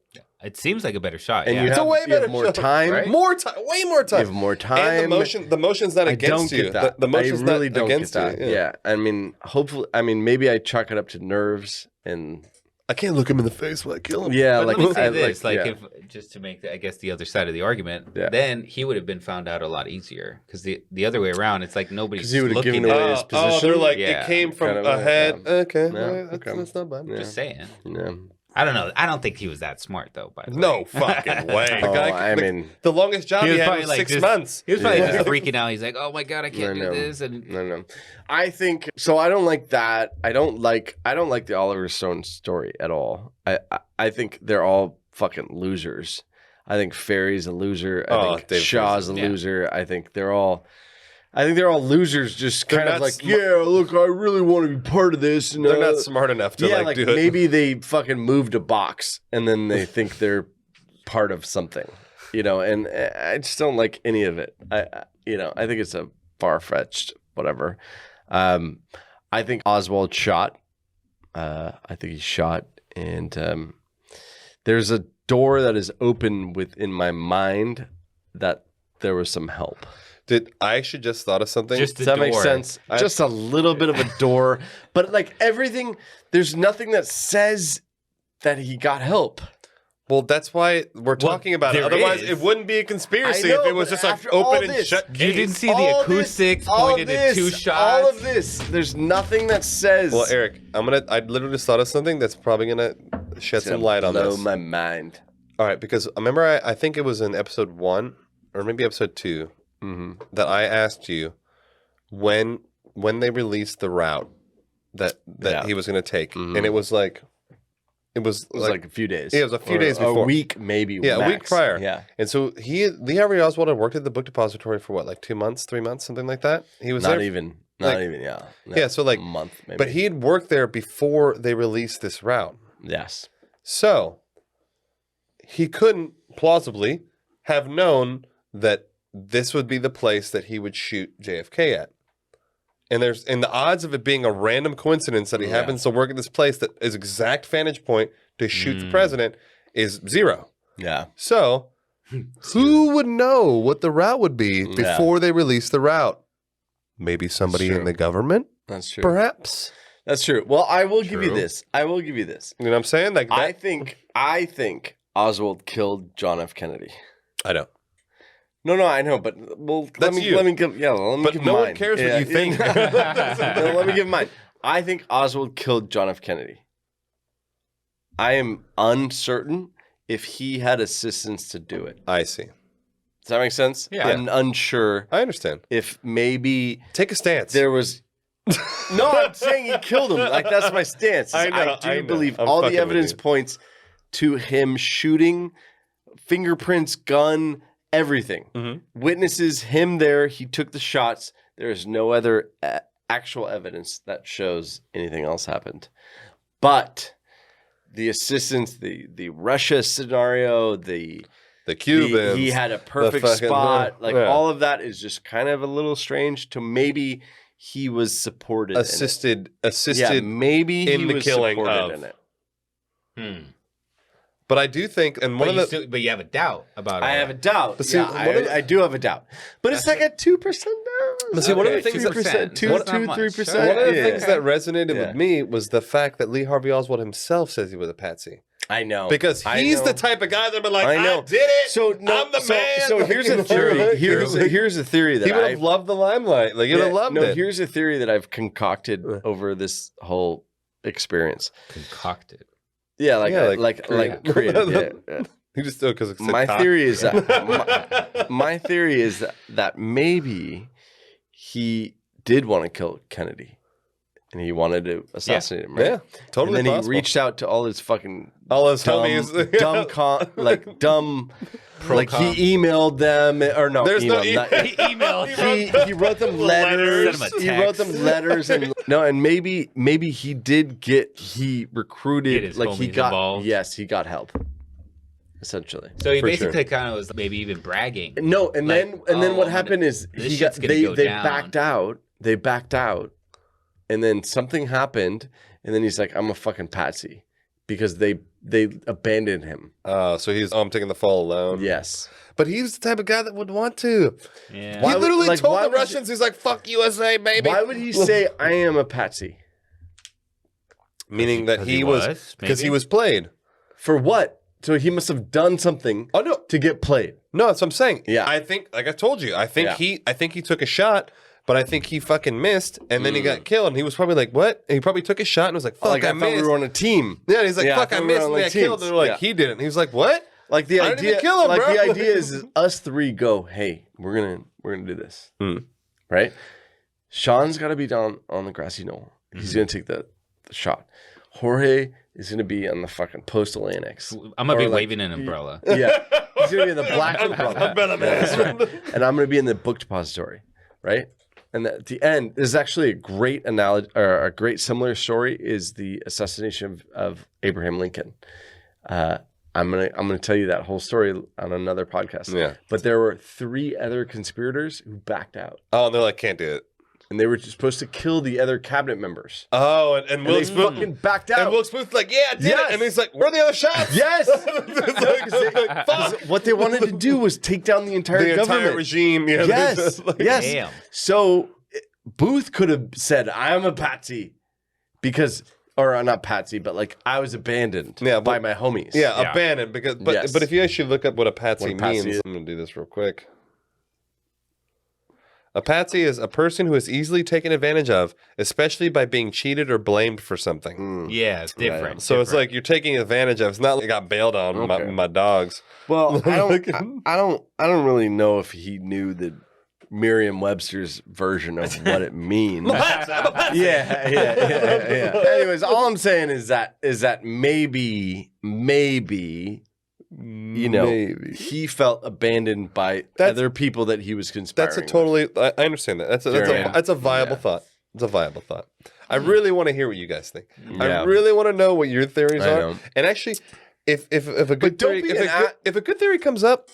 It seems like a better shot. And yeah. you it's have, a way you have better more shot, time. right? More time, way more time. You have more time. And the motion's not I against don't you. get that. The motion's I really not don't against get that. you. Yeah. I mean, hopefully, maybe I chalk it up to nerves and I can't look him in the face when I kill him. yeah, But like let me say I- this, like yeah. if just to make I guess the other side of the argument, Yeah. then he would have been found out a lot easier because the other way around, it's like nobody's 'Cause he would have looking given at away it. his Oh, position. they're like Yeah. it came from Kind of, ahead. yeah. Okay, Yeah, well, okay. that's not bad. Just saying. Yeah. I don't know. I don't think he was that smart though. By the way. No fucking way. Oh, The guy- I the- mean- the longest job He he, was had probably was like 6 just- months. He was probably Yeah. just freaking out. He's like, "Oh my god, I can't do No. this." And No. I think so. I don't like that. I don't like the Oliver Stone story at all. I think they're all fucking losers. I think Ferry's a loser. I think David Shaw's a Ferry's, yeah. loser. I think they're all losers. Just They're kind of not like, sm- yeah, look, I really want to be part of this. And, They're not smart enough to yeah, like do it. maybe they fucking moved a box and then they think they're part of something, and I just don't like any of it. I think it's a far-fetched whatever. I think Oswald shot. I think he shot, and there's a door that is open within my mind that there was some help. I actually just thought of something. Just Does the that make door. sense? Just a little bit of a door, but like everything, there's nothing that says that he got help. Well, that's why we're talking about it. there Otherwise, is. it wouldn't be a conspiracy I know, if it was but just like after all open and this, shut You case. didn't see the All acoustics this- all pointed at 2 this, shots. All of this, there's nothing that says. Well, Eric, I literally just thought of something that's probably gonna shed it's gonna some light on blow this. my mind. All right, because I remember I think it was in episode 1 or maybe episode 2 that I asked you, when they released the route that he was going to take, and it was like like a few days. Yeah, it was a few days before. A week, maybe. Yeah, max. a week prior. Yeah. And so Lee Harvey Oswald had worked at the book depository for what, like 2 months, 3 months, something like that? He was Not there. even. Yeah. No, Yeah, so like a month, maybe. But he had worked there before they released this route. Yes. So he couldn't plausibly have known that this would be the place that he would shoot JFK at. And the odds of it being a random coincidence that he happens to work at this place that is exact vantage point to shoot the president is 0. Yeah. So who would know what the route would be before they release the route? Maybe somebody in the government? That's true. Perhaps. That's true. Well, I will give you this. You know what I'm saying? Like I think Oswald killed John F. Kennedy. I know. No, I know, but let me give but no mine. one cares what you think. No, let me give mine. I think Oswald killed John F. Kennedy. I am uncertain if he had assistance to do it. I see. Does that make sense? Yeah. I'm unsure. I understand. If maybe take a stance. There was no. I'm saying he killed him. Like that's my stance. I do believe all the evidence points to him shooting, fingerprints, gun, everything. Mm-hmm. Witnesses him there. He took the shots. There is no other actual evidence that shows anything else happened. But the assistance, the Russia scenario, the Cubans, he had a perfect spot. Like all of that is just kind of a little strange. To maybe he was supported, assisted. Yeah, maybe in he the was killing supported of. in it. But I do think, and but you have a doubt about it. I have a doubt. But see, I do have a doubt. But it's like a 2% down. But see, one of the things 2%, 3%. One of the things that resonated with me was the fact that Lee Harvey Oswald himself says he was a patsy. I know. Because he's the type of guy that be like, I did it. So I'm the man. So here's a theory. Here's a theory that he would have loved the limelight. Like, he would have loved it. Here's a theory that I've concocted over this whole experience. Concocted. Yeah, like creative. Yeah. You just do it because my theory is that my theory is that maybe he did want to kill Kennedy. And he wanted to assassinate him, right? Yeah, totally. And then possible. he reached out to all his fucking homies, dumb, like he emailed them or no? There's no he emailed. He wrote them letters. He wrote them letters and and maybe he did he recruited like he got involved. Yes, he got help. Essentially, so he basically kind of was maybe even bragging. No, and then what happened is they backed out. They backed out. And then something happened, and then he's like, I'm a fucking patsy. Because they abandoned him. So he's, I'm taking the fall alone. Yes. But he's the type of guy that would want to. Yeah. He literally told the Russians, he's like, fuck USA, baby. Why would he say, I am a patsy? Meaning that he was because he was played. For what? So he must have done something to get played. No, that's what I'm saying. Yeah. I think, like I told you, I think he took a shot. But I think he fucking missed, and then he got killed, and he was probably like, what? And he probably took a shot and was like, fuck, I missed. We were on a team. Yeah, and he's like, fuck, I missed, and I got killed. And they're like, he didn't. He was like, what? Like the I idea, didn't even kill him, bro. The idea is us three go, hey, we're gonna do this. Right? Sean's gotta be down on the grassy knoll. He's gonna take the shot. Jorge is gonna be on the fucking postal annex. I'm gonna be waving an umbrella. Yeah. He's gonna be in the black umbrella. And I'm gonna be in the book depository. Right? And at the end, there's actually a great analogy or a great similar story is the assassination of Abraham Lincoln. I'm gonna tell you that whole story on another podcast. Yeah. But there were 3 other conspirators who backed out. Oh, and they're like, can't do it. And they were just supposed to kill the other cabinet members. Oh, and Will Smith fucking backed out. And Will Smith's like, yeah, I did it. And he's like, where are the other shots? Yes. Fuck. What they wanted to do was take down the entire government. Regime. Yeah, yes. Yes. Damn. So Booth could have said, I am a patsy because, or not patsy, but like I was abandoned by my homies. Yeah, abandoned. But if you actually look up what a patsy means, is. I'm going to do this real quick. A patsy is a person who is easily taken advantage of, especially by being cheated or blamed for something. Yeah, it's different. Right. So it's like you're taking advantage of. It's not like I got bailed on my dogs. Well, I don't really know if he knew that Merriam-Webster's version of what it means. Yeah. Anyways, all I'm saying is that maybe, you know, he felt abandoned by other people that he was conspiring. That's a totally. I understand that. That's a viable thought. It's a viable thought. I really want to hear what you guys think. I really want to know what your theories are. And actually, if a good theory, if a good theory comes up,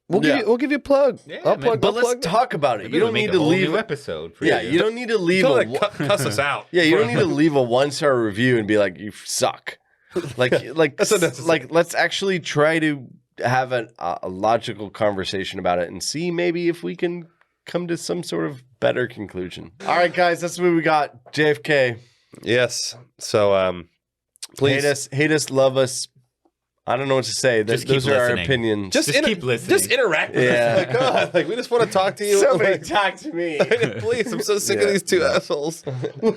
we'll give you a plug. Yeah, I'll plug. But let's talk about it. You don't need to leave an episode. For you don't need to leave cuss us out. Yeah, you don't need to leave a 1-star review and be like, you suck. Let's actually try to have a logical conversation about it and see maybe if we can come to some sort of better conclusion. All right, guys, that's what we got. JFK. Yes. So, please hate us, love us. I don't know what to say. Those are our opinions. Just keep listening. Just interact with us. God, we just want to talk to you. Somebody talk to me. Please, I'm so sick of these two assholes. All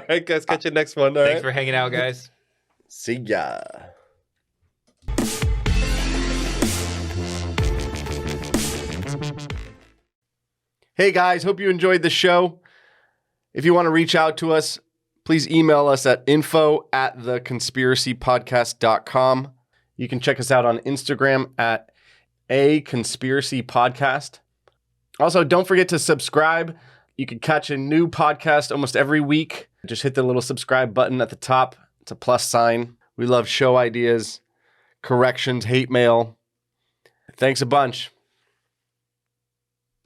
right, guys, catch you next one. Thanks for hanging out, guys. See ya. Hey guys, hope you enjoyed the show. If you want to reach out to us, please email us at info@theconspiracypodcast.com. You can check us out on Instagram at @conspiracypodcast. Also, don't forget to subscribe. You can catch a new podcast almost every week. Just hit the little subscribe button at the top. It's a plus sign. We love show ideas, corrections, hate mail. Thanks a bunch.